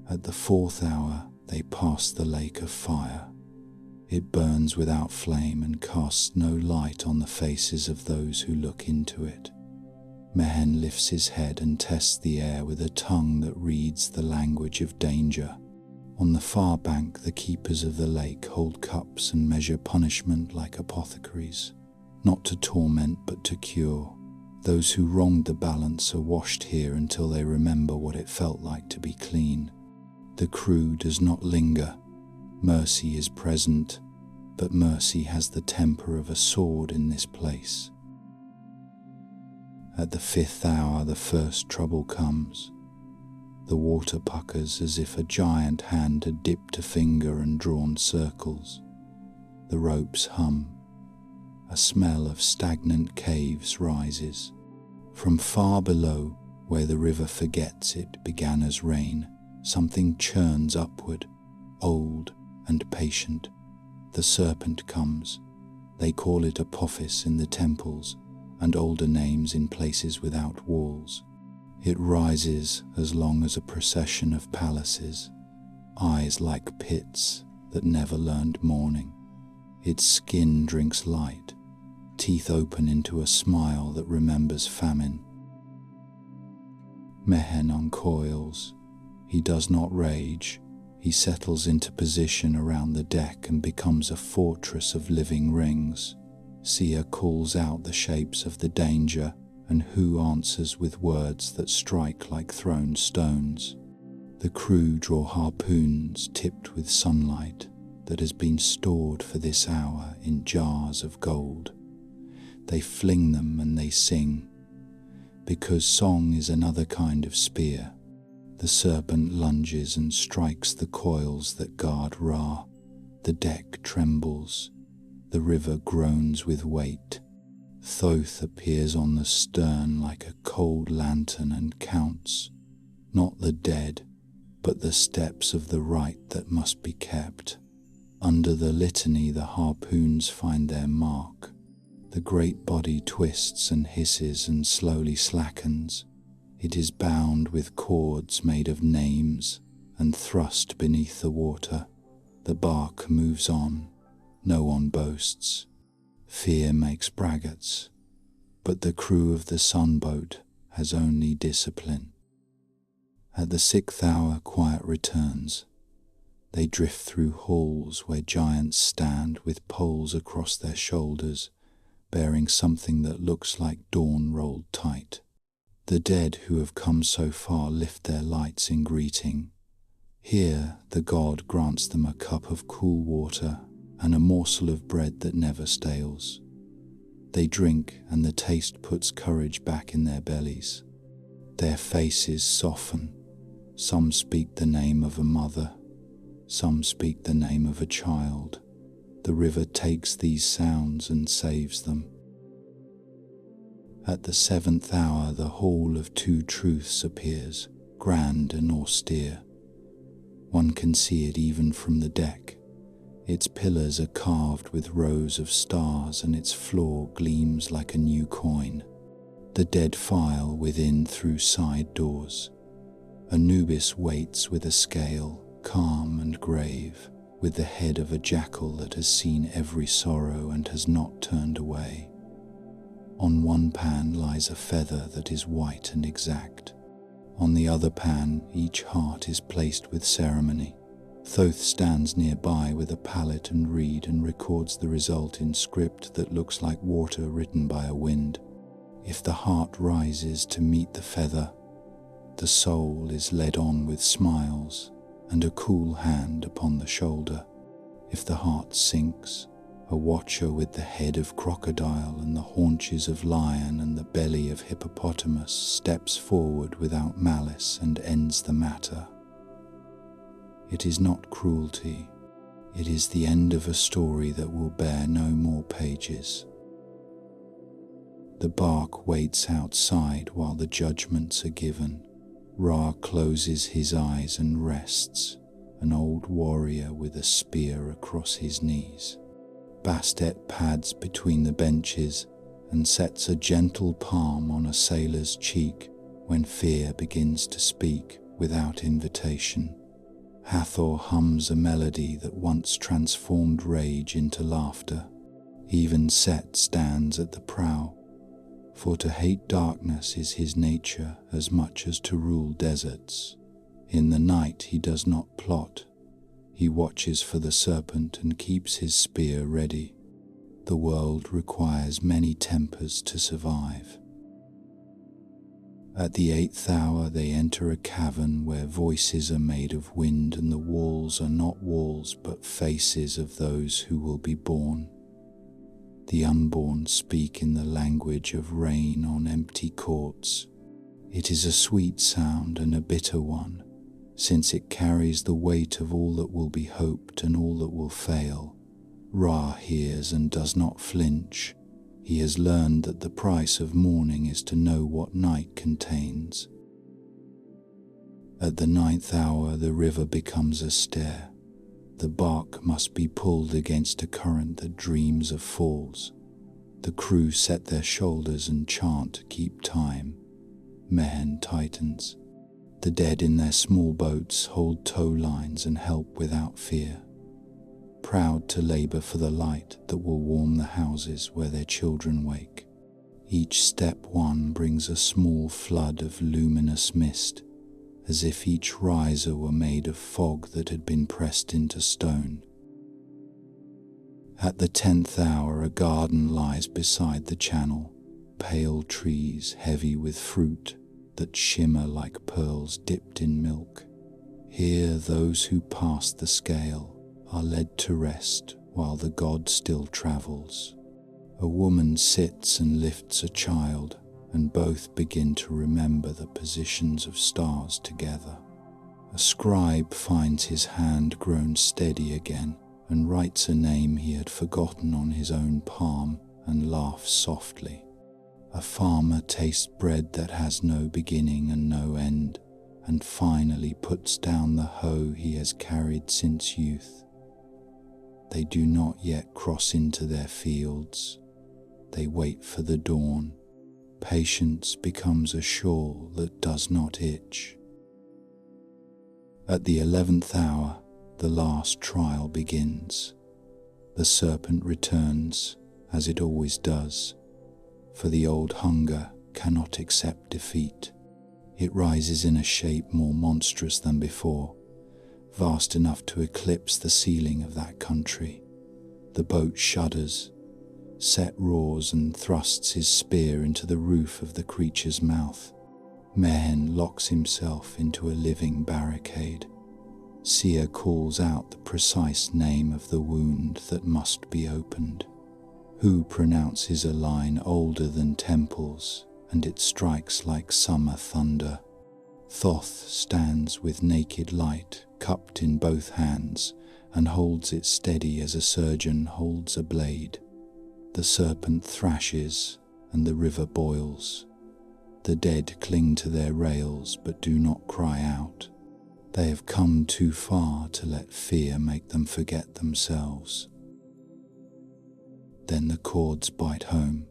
At the fourth hour, they pass the lake of fire. It burns without flame and casts no light on the faces of those who look into it. Mehen lifts his head and tests the air with a tongue that reads the language of danger. On the far bank, the keepers of the lake hold cups and measure punishment like apothecaries, not to torment but to cure. Those who wronged the balance are washed here until they remember what it felt like to be clean. The crew does not linger. Mercy is present, but mercy has the temper of a sword in this place. At the fifth hour, the first trouble comes. The water puckers as if a giant hand had dipped a finger and drawn circles. The ropes hum. A smell of stagnant caves rises. From far below, where the river forgets it began as rain, something churns upward, old and patient. The serpent comes, They call it Apophis in the temples, and older names in places without walls. It rises as long as a procession of palaces, eyes like pits that never learned mourning. Its skin drinks light, teeth open into a smile that remembers famine. Mehen uncoils. He does not rage. He settles into position around the deck and becomes a fortress of living rings. Sia calls out the shapes of the danger, and Hu answers with words that strike like thrown stones. The crew draw harpoons tipped with sunlight that has been stored for this hour in jars of gold. They fling them and they sing, because song is another kind of spear. The serpent lunges and strikes the coils that guard Ra. The deck trembles. The river groans with weight. Thoth appears on the stern like a cold lantern and counts, not the dead, but the steps of the rite that must be kept. Under the litany the harpoons find their mark. The great body twists and hisses and slowly slackens. It is bound with cords made of names and thrust beneath the water. The bark moves on. No one boasts. Fear makes braggarts, but the crew of the sunboat has only discipline. At the 6th hour quiet returns. They drift through halls where giants stand with poles across their shoulders, bearing something that looks like dawn rolled tight. The dead who have come so far lift their lights in greeting. Here the god grants them a cup of cool water and a morsel of bread that never stales. They drink, and the taste puts courage back in their bellies. Their faces soften. Some speak the name of a mother. Some speak the name of a child. The river takes these sounds and saves them. At the 7th hour the Hall of Two Truths appears, grand and austere. One can see it even from the deck. Its pillars are carved with rows of stars, and its floor gleams like a new coin. The dead file within through side doors. Anubis waits with a scale, calm and grave, with the head of a jackal that has seen every sorrow and has not turned away. On one pan lies a feather that is white and exact. On the other pan, each heart is placed with ceremony. Thoth stands nearby with a palette and reed and records the result in script that looks like water written by a wind. If the heart rises to meet the feather, the soul is led on with smiles and a cool hand upon the shoulder. If the heart sinks, a watcher with the head of crocodile and the haunches of lion and the belly of hippopotamus steps forward without malice and ends the matter. It is not cruelty. It is the end of a story that will bear no more pages. The bark waits outside while the judgments are given. Ra closes his eyes and rests, an old warrior with a spear across his knees. Bastet pads between the benches and sets a gentle palm on a sailor's cheek when fear begins to speak without invitation. Hathor hums a melody that once transformed rage into laughter. Even Set stands at the prow, for to hate darkness is his nature as much as to rule deserts. In the night he does not plot. He watches for the serpent and keeps his spear ready. The world requires many tempers to survive. At the 8th hour they enter a cavern where voices are made of wind, and the walls are not walls but faces of those who will be born. The unborn speak in the language of rain on empty courts. It is a sweet sound and a bitter one, since it carries the weight of all that will be hoped and all that will fail. Ra hears and does not flinch. He has learned that the price of mourning is to know what night contains. At the 9th hour the river becomes a stair. The bark must be pulled against a current that dreams of falls. The crew set their shoulders and chant to keep time. Mehen tightens. The dead in their small boats hold tow lines and help without fear, proud to labor for the light that will warm the houses where their children wake. Each step one brings a small flood of luminous mist, as if each riser were made of fog that had been pressed into stone. At the 10th hour, a garden lies beside the channel, pale trees heavy with fruit that shimmer like pearls dipped in milk. Here those who pass the scale are led to rest while the god still travels. A woman sits and lifts a child, and both begin to remember the positions of stars together. A scribe finds his hand grown steady again and writes a name he had forgotten on his own palm and laughs softly. A farmer tastes bread that has no beginning and no end, and finally puts down the hoe he has carried since youth. They do not yet cross into their fields. They wait for the dawn. Patience becomes a shawl that does not itch. At the 11th hour, the last trial begins. The serpent returns, as it always does, for the old hunger cannot accept defeat. It rises in a shape more monstrous than before, vast enough to eclipse the ceiling of that country. The boat shudders. Set roars and thrusts his spear into the roof of the creature's mouth. Mehen locks himself into a living barricade. Sia calls out the precise name of the wound that must be opened. Hu pronounces a line older than temples, and it strikes like summer thunder. Thoth stands with naked light cupped in both hands and holds it steady as a surgeon holds a blade. The serpent thrashes and the river boils. The dead cling to their rails but do not cry out. They have come too far to let fear make them forget themselves. Then the cords bite home.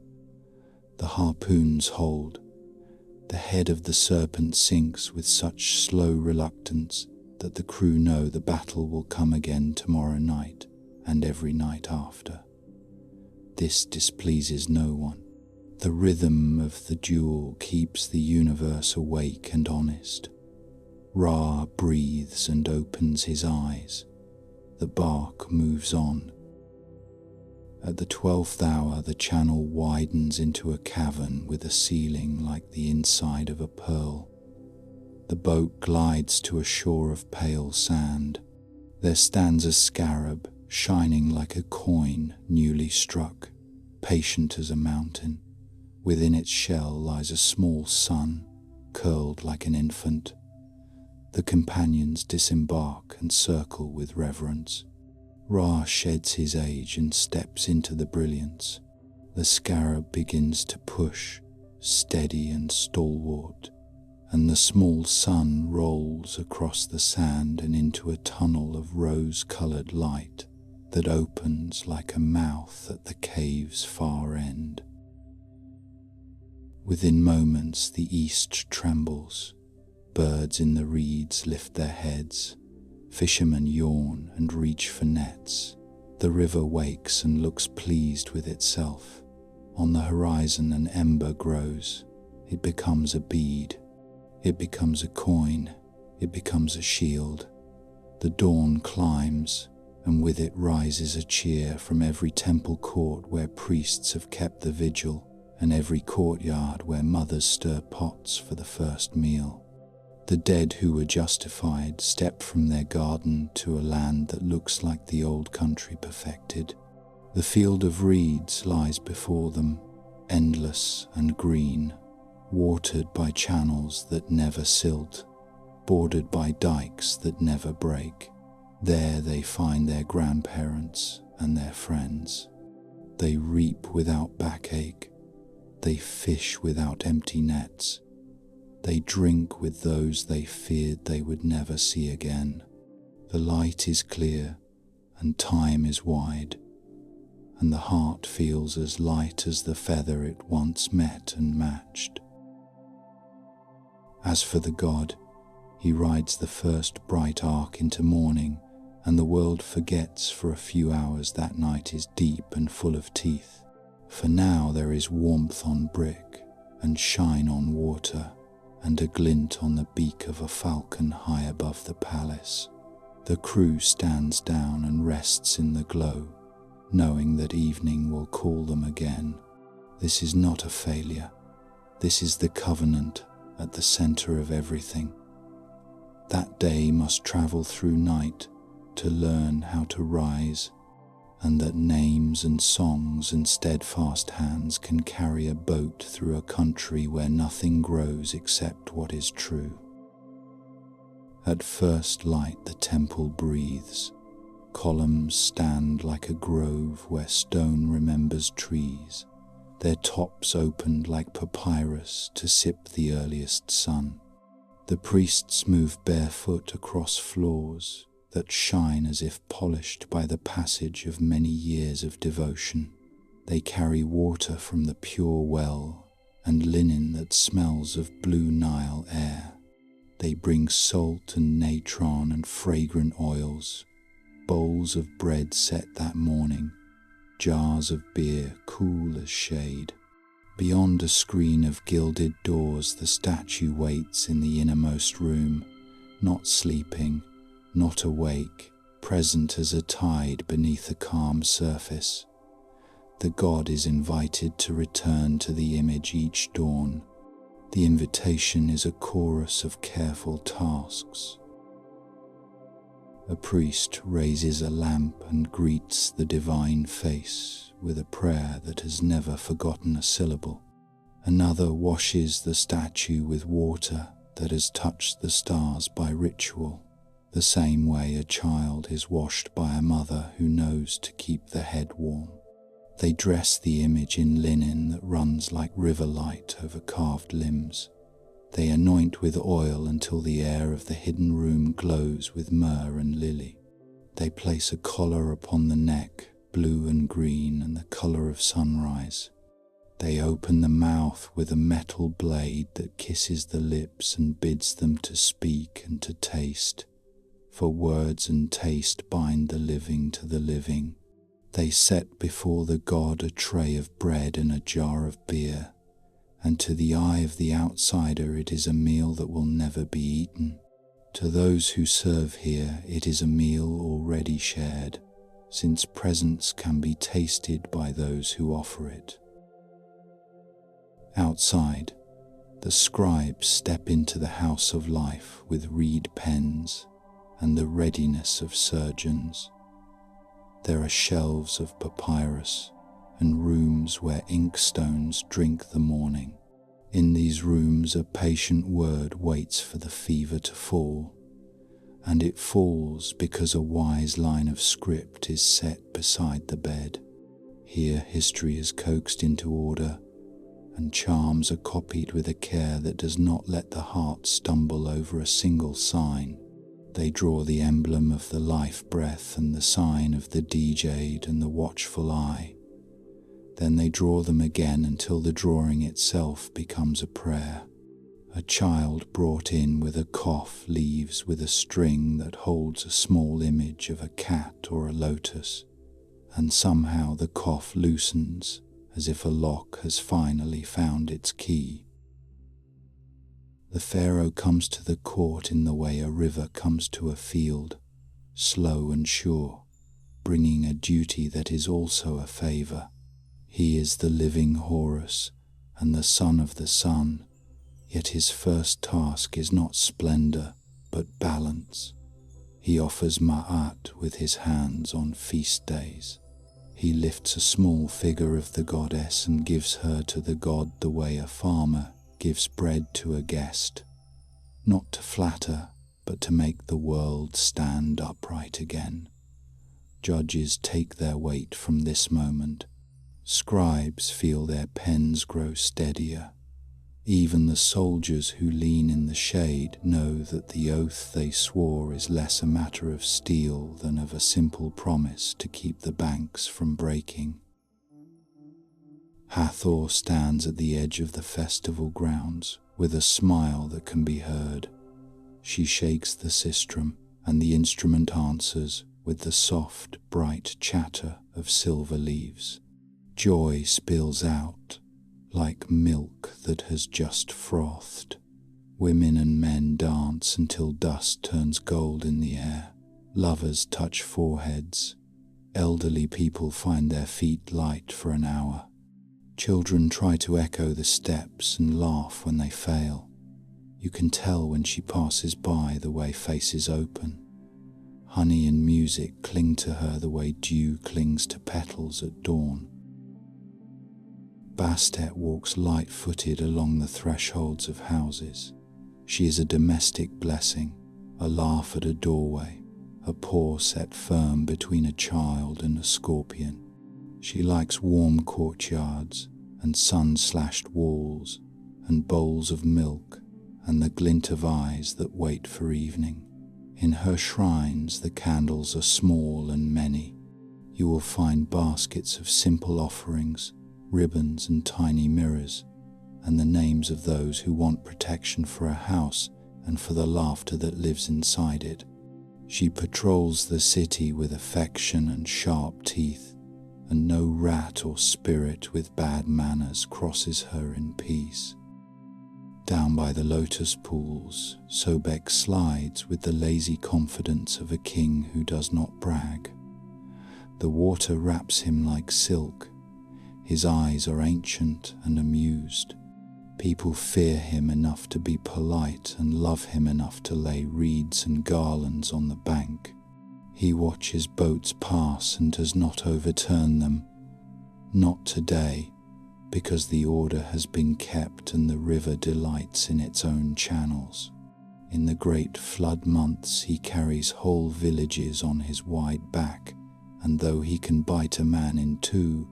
The harpoons hold. The head of the serpent sinks with such slow reluctance that the crew know the battle will come again tomorrow night and every night after. This displeases no one. The rhythm of the duel keeps the universe awake and honest. Ra breathes and opens his eyes. The bark moves on. At the 12th hour, the channel widens into a cavern with a ceiling like the inside of a pearl. The boat glides to a shore of pale sand. There stands a scarab, shining like a coin newly struck, patient as a mountain. Within its shell lies a small sun, curled like an infant. The companions disembark and circle with reverence. Ra sheds his age and steps into the brilliance. The scarab begins to push, steady and stalwart, and the small sun rolls across the sand and into a tunnel of rose-colored light that opens like a mouth at the cave's far end. Within moments the east trembles. Birds in the reeds lift their heads. Fishermen yawn and reach for nets. The river wakes and looks pleased with itself. On the horizon an ember grows. It becomes a bead. It becomes a coin. It becomes a shield. The dawn climbs, and with it rises a cheer from every temple court where priests have kept the vigil, and every courtyard where mothers stir pots for the first meal. The dead who were justified step from their garden to a land that looks like the old country perfected. The field of reeds lies before them, endless and green, watered by channels that never silt, bordered by dikes that never break. There they find their grandparents and their friends. They reap without backache. They fish without empty nets. They drink with those they feared they would never see again. The light is clear, and time is wide, and the heart feels as light as the feather it once met and matched. As for the god, he rides the first bright arc into morning, and the world forgets for a few hours that night is deep and full of teeth. For now there is warmth on brick, and shine on water, and a glint on the beak of a falcon high above the palace. The crew stands down and rests in the glow, knowing that evening will call them again. This is not a failure. This is the covenant at the center of everything. That day must travel through night to learn how to rise, and that names and songs and steadfast hands can carry a boat through a country where nothing grows except what is true. At first light the temple breathes. Columns stand like a grove where stone remembers trees, their tops opened like papyrus to sip the earliest sun. The priests move barefoot across floors that shine as if polished by the passage of many years of devotion. They carry water from the pure well and linen that smells of blue Nile air. They bring salt and natron and fragrant oils, bowls of bread set that morning, jars of beer cool as shade. Beyond a screen of gilded doors the statue waits in the innermost room, not sleeping, not awake, present as a tide beneath a calm surface. The god is invited to return to the image each dawn. The invitation is a chorus of careful tasks. A priest raises a lamp and greets the divine face with a prayer that has never forgotten a syllable. Another washes the statue with water that has touched the stars by ritual, the same way a child is washed by a mother who knows to keep the head warm. They dress the image in linen that runs like river light over carved limbs. They anoint with oil until the air of the hidden room glows with myrrh and lily. They place a collar upon the neck, blue and green and the color of sunrise. They open the mouth with a metal blade that kisses the lips and bids them to speak and to taste, for words and taste bind the living to the living. They set before the god a tray of bread and a jar of beer, and to the eye of the outsider it is a meal that will never be eaten. To those who serve here it is a meal already shared, since presence can be tasted by those who offer it. Outside, the scribes step into the house of life with reed pens and the readiness of surgeons. There are shelves of papyrus and rooms where inkstones drink the morning. In these rooms a patient word waits for the fever to fall, and it falls because a wise line of script is set beside the bed. Here history is coaxed into order, and charms are copied with a care that does not let the heart stumble over a single sign. They draw the emblem of the life breath and the sign of the jade and the watchful eye. Then they draw them again until the drawing itself becomes a prayer. A child brought in with a cough leaves with a string that holds a small image of a cat or a lotus, and somehow the cough loosens as if a lock has finally found its key. The pharaoh comes to the court in the way a river comes to a field, slow and sure, bringing a duty that is also a favor. He is the living Horus and the son of the sun, yet his first task is not splendor, but balance. He offers ma'at with his hands on feast days. He lifts a small figure of the goddess and gives her to the god the way a farmer gives bread to a guest, not to flatter, but to make the world stand upright again. Judges take their weight from this moment. Scribes feel their pens grow steadier. Even the soldiers who lean in the shade know that the oath they swore is less a matter of steel than of a simple promise to keep the banks from breaking. Hathor stands at the edge of the festival grounds with a smile that can be heard. She shakes the sistrum, and the instrument answers with the soft, bright chatter of silver leaves. Joy spills out like milk that has just frothed. Women and men dance until dust turns gold in the air. Lovers touch foreheads. Elderly people find their feet light for an hour. Children try to echo the steps and laugh when they fail. You can tell when she passes by the way faces open. Honey and music cling to her the way dew clings to petals at dawn. Bastet walks light-footed along the thresholds of houses. She is a domestic blessing, a laugh at a doorway, a paw set firm between a child and a scorpion. She likes warm courtyards and sun-slashed walls and bowls of milk and the glint of eyes that wait for evening. In her shrines the candles are small and many. You will find baskets of simple offerings, ribbons and tiny mirrors, and the names of those who want protection for a house and for the laughter that lives inside it. She patrols the city with affection and sharp teeth, and no rat or spirit with bad manners crosses her in peace. Down by the lotus pools, Sobek slides with the lazy confidence of a king who does not brag. The water wraps him like silk. His eyes are ancient and amused. People fear him enough to be polite and love him enough to lay reeds and garlands on the bank. He watches boats pass and does not overturn them. Not today, because the order has been kept and the river delights in its own channels. In the great flood months he carries whole villages on his wide back, and though he can bite a man in two,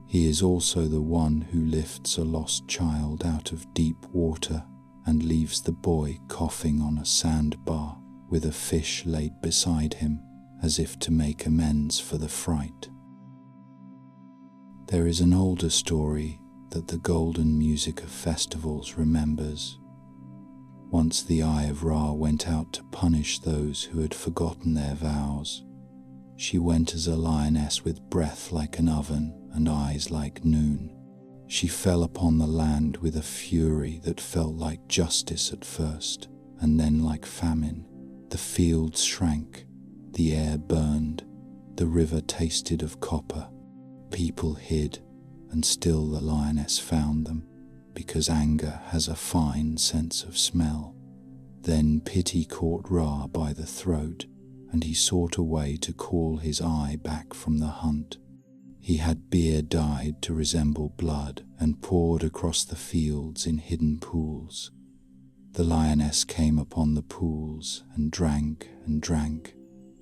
he is also the one who lifts a lost child out of deep water and leaves the boy coughing on a sandbar with a fish laid beside him as if to make amends for the fright. There is an older story that the golden music of festivals remembers. Once the Eye of Ra went out to punish those who had forgotten their vows. She went as a lioness with breath like an oven and eyes like noon. She fell upon the land with a fury that felt like justice at first, and then like famine. The fields shrank, the air burned, the river tasted of copper. People hid, and still the lioness found them, because anger has a fine sense of smell. Then pity caught Ra by the throat, and he sought a way to call his eye back from the hunt. He had beer dyed to resemble blood and poured across the fields in hidden pools. The lioness came upon the pools and drank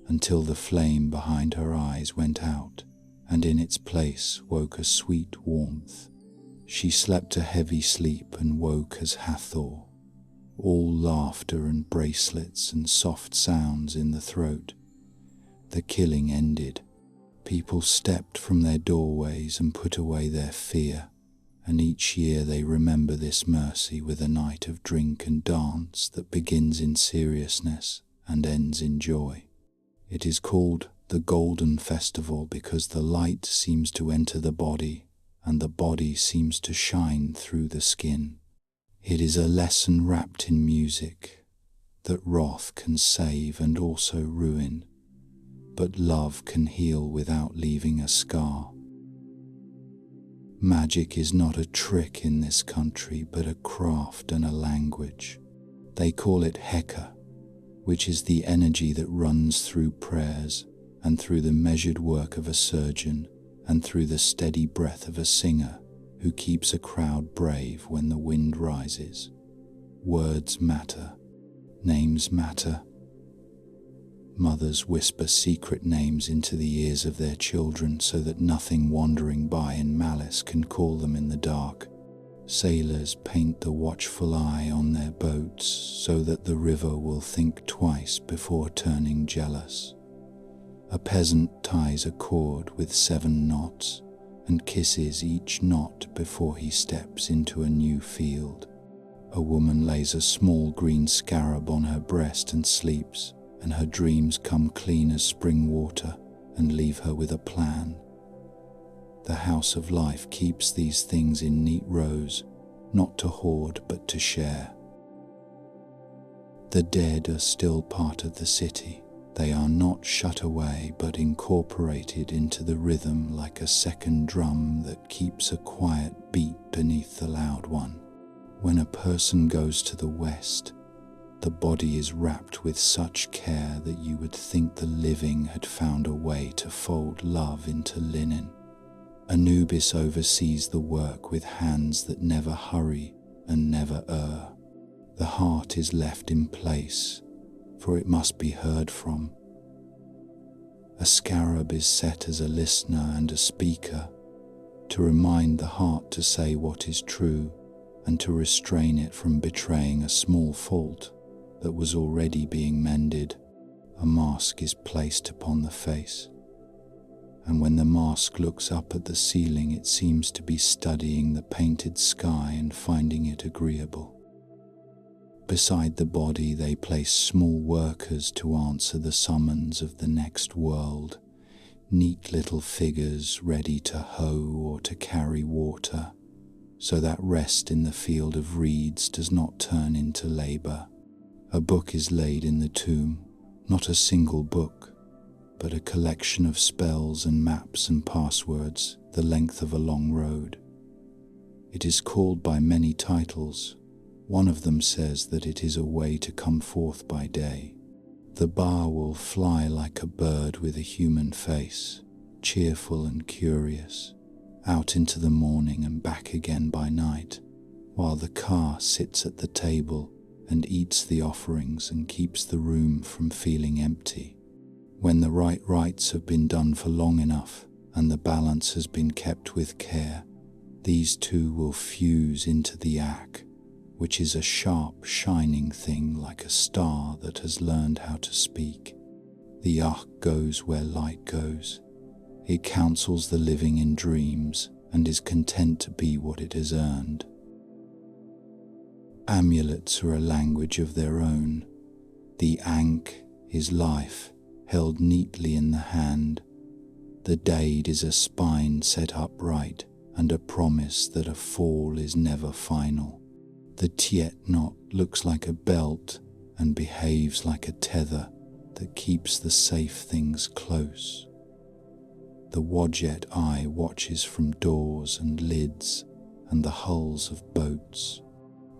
until the flame behind her eyes went out, and in its place woke a sweet warmth. She slept a heavy sleep and woke as Hathor, all laughter and bracelets and soft sounds in the throat. The killing ended. People stepped from their doorways and put away their fear, and each year they remember this mercy with a night of drink and dance that begins in seriousness and ends in joy. It is called the Golden Festival because the light seems to enter the body and the body seems to shine through the skin. It is a lesson wrapped in music, that wrath can save and also ruin, but love can heal without leaving a scar. Magic is not a trick in this country, but a craft and a language. They call it Heka, which is the energy that runs through prayers and through the measured work of a surgeon and through the steady breath of a singer who keeps a crowd brave when the wind rises. Words matter. Names matter. Mothers whisper secret names into the ears of their children so that nothing wandering by in malice can call them in the dark. Sailors paint the watchful eye on their boats so that the river will think twice before turning jealous. A peasant ties a cord with 7 knots and kisses each knot before he steps into a new field. A woman lays a small green scarab on her breast and sleeps, and her dreams come clean as spring water and leave her with a plan. The house of life keeps these things in neat rows, not to hoard but to share. The dead are still part of the city. They are not shut away but incorporated into the rhythm like a second drum that keeps a quiet beat beneath the loud one. When a person goes to the west, the body is wrapped with such care that you would think the living had found a way to fold love into linen. Anubis oversees the work with hands that never hurry and never err. The heart is left in place, for it must be heard from. A scarab is set as a listener and a speaker, to remind the heart to say what is true and to restrain it from betraying a small fault that was already being mended. A mask is placed upon the face, and when the mask looks up at the ceiling, it seems to be studying the painted sky and finding it agreeable. Beside the body they place small workers to answer the summons of the next world, neat little figures ready to hoe or to carry water, so that rest in the field of reeds does not turn into labor. A book is laid in the tomb, not a single book, but a collection of spells and maps and passwords, the length of a long road. It is called by many titles. One of them says that it is a way to come forth by day. The bar will fly like a bird with a human face, cheerful and curious, out into the morning and back again by night, while the car sits at the table and eats the offerings and keeps the room from feeling empty. When the right rites have been done for long enough and the balance has been kept with care, these two will fuse into the Ak, which is a sharp, shining thing like a star that has learned how to speak. The Ak goes where light goes. It counsels the living in dreams and is content to be what it has earned. Amulets are a language of their own. The Ankh is life, held neatly in the hand. The Dade is a spine set upright and a promise that a fall is never final. The Tiet knot looks like a belt and behaves like a tether that keeps the safe things close. The Wadjet eye watches from doors and lids and the hulls of boats.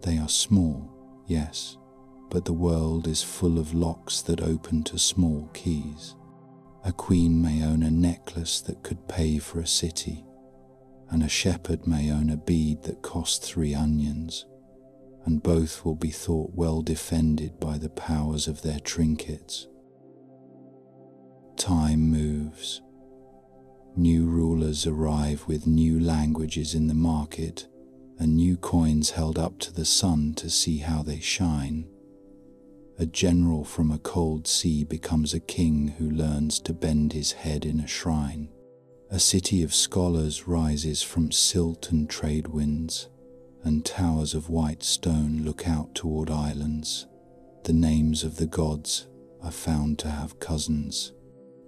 They are small, yes, but the world is full of locks that open to small keys. A queen may own a necklace that could pay for a city, and a shepherd may own a bead that cost 3 onions, and both will be thought well defended by the powers of their trinkets. Time moves. New rulers arrive with new languages in the market, and new coins held up to the sun to see how they shine. A general from a cold sea becomes a king who learns to bend his head in a shrine. A city of scholars rises from silt and trade winds, and towers of white stone look out toward islands. The names of the gods are found to have cousins.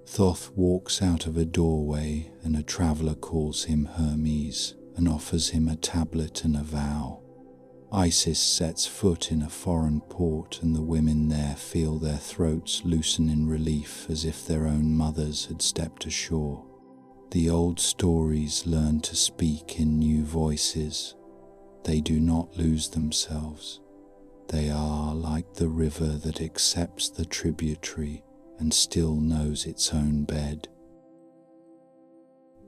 Thoth walks out of a doorway, and a traveler calls him Hermes and offers him a tablet and a vow. Isis sets foot in a foreign port, and the women there feel their throats loosen in relief as if their own mothers had stepped ashore. The old stories learn to speak in new voices. They do not lose themselves. They are like the river that accepts the tributary and still knows its own bed.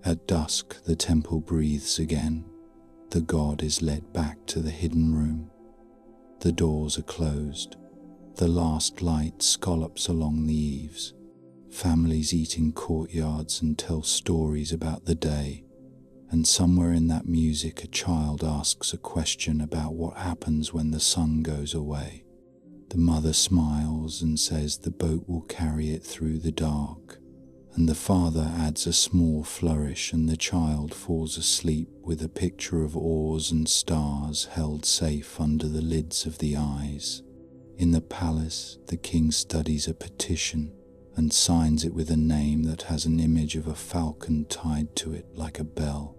At dusk, the temple breathes again. The god is led back to the hidden room. The doors are closed. The last light scallops along the eaves. Families eat in courtyards and tell stories about the day, And somewhere in that music a child asks a question about what happens when the sun goes away. The mother smiles and says the boat will carry it through the dark, and the father adds a small flourish, and the child falls asleep with a picture of oars and stars held safe under the lids of the eyes. In the palace, the king studies a petition and signs it with a name that has an image of a falcon tied to it like a bell.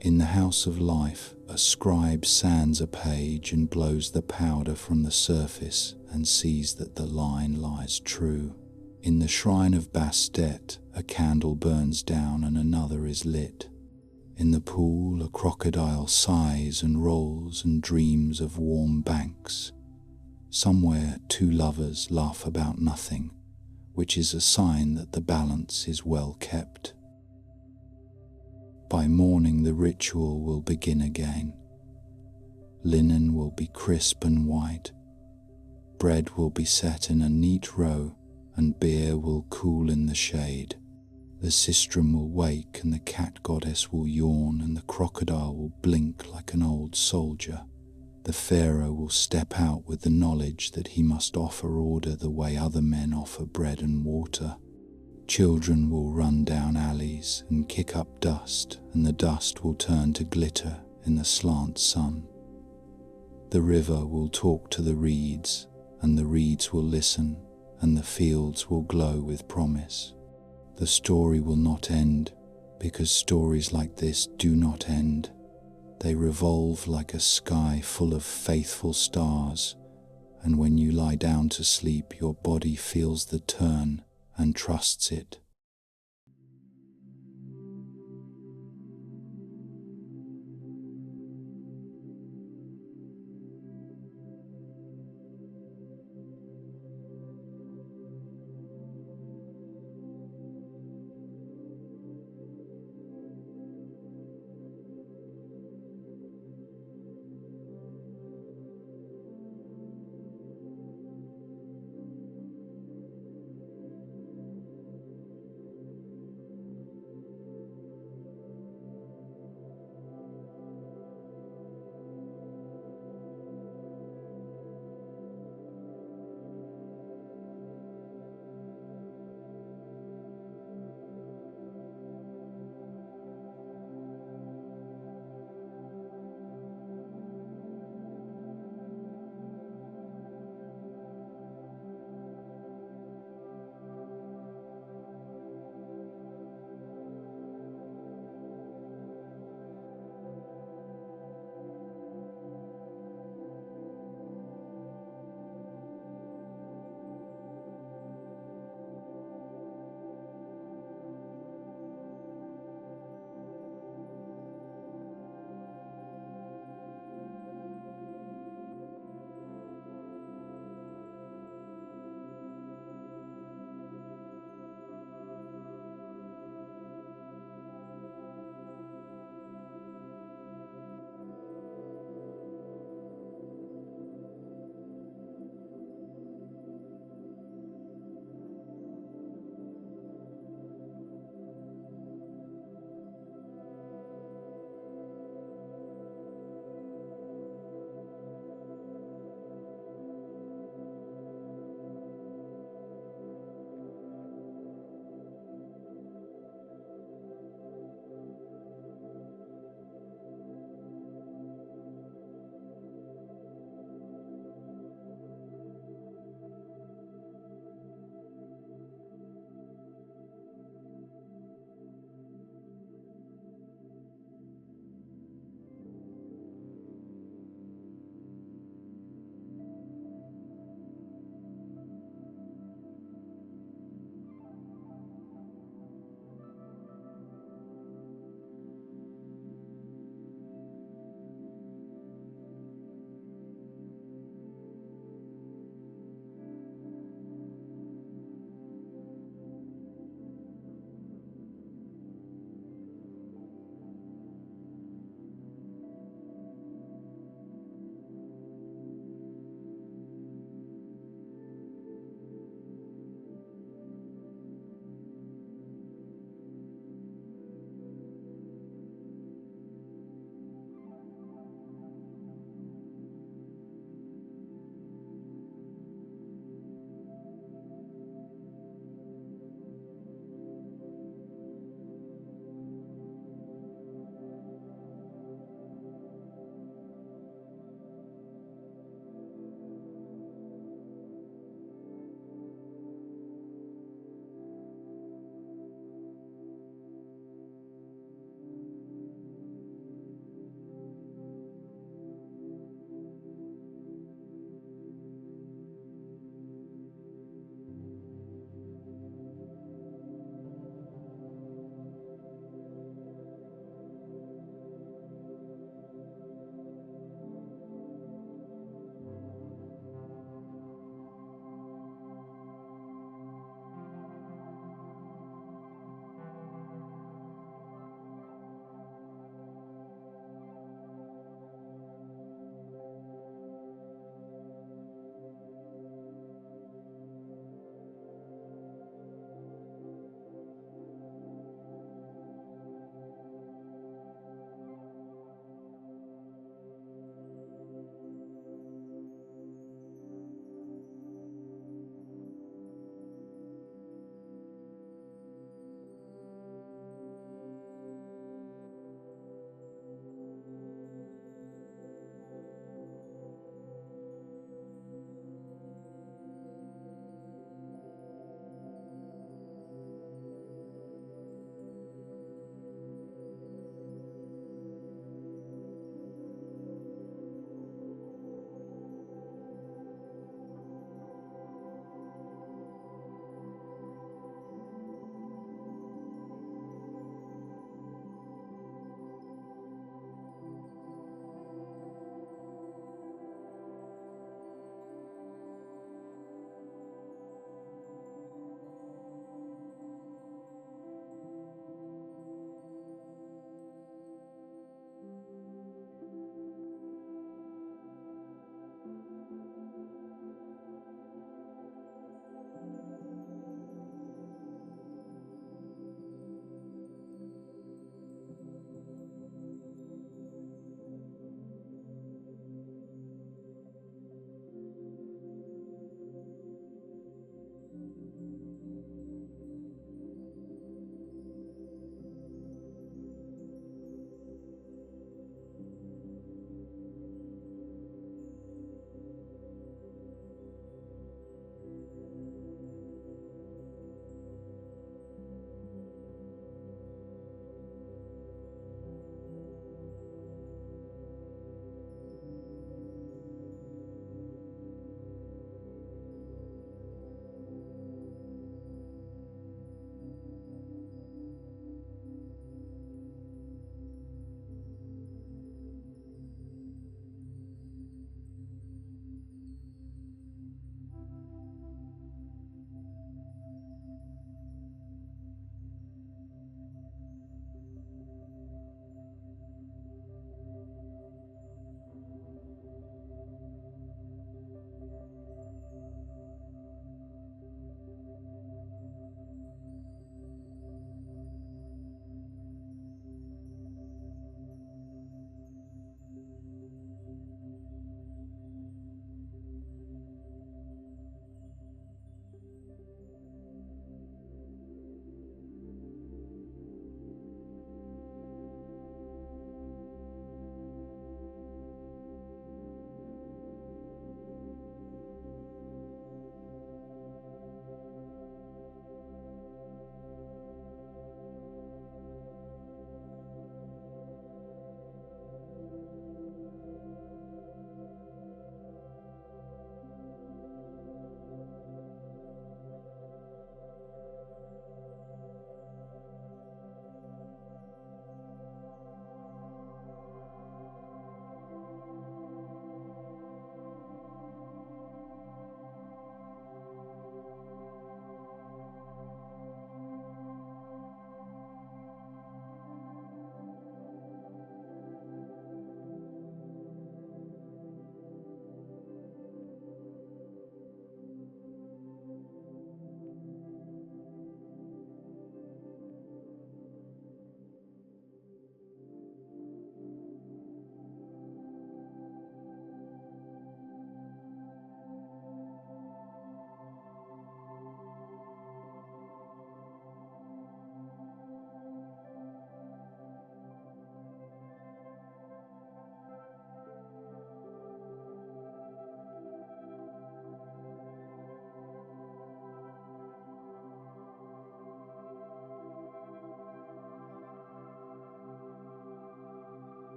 In the house of life, a scribe sands a page and blows the powder from the surface and sees that the line lies true. In the shrine of Bastet, a candle burns down and another is lit. In the pool, a crocodile sighs and rolls and dreams of warm banks. Somewhere, two lovers laugh about nothing, which is a sign that the balance is well kept. By morning, the ritual will begin again. Linen will be crisp and white. Bread will be set in a neat row, and beer will cool in the shade. The sistrum will wake, and the cat goddess will yawn, and the crocodile will blink like an old soldier. The pharaoh will step out with the knowledge that he must offer order the way other men offer bread and water. Children will run down alleys and kick up dust, and the dust will turn to glitter in the slant sun. The river will talk to the reeds, and the reeds will listen, and the fields will glow with promise. The story will not end, because stories like this do not end. They revolve like a sky full of faithful stars, and when you lie down to sleep, your body feels the turn and trusts it.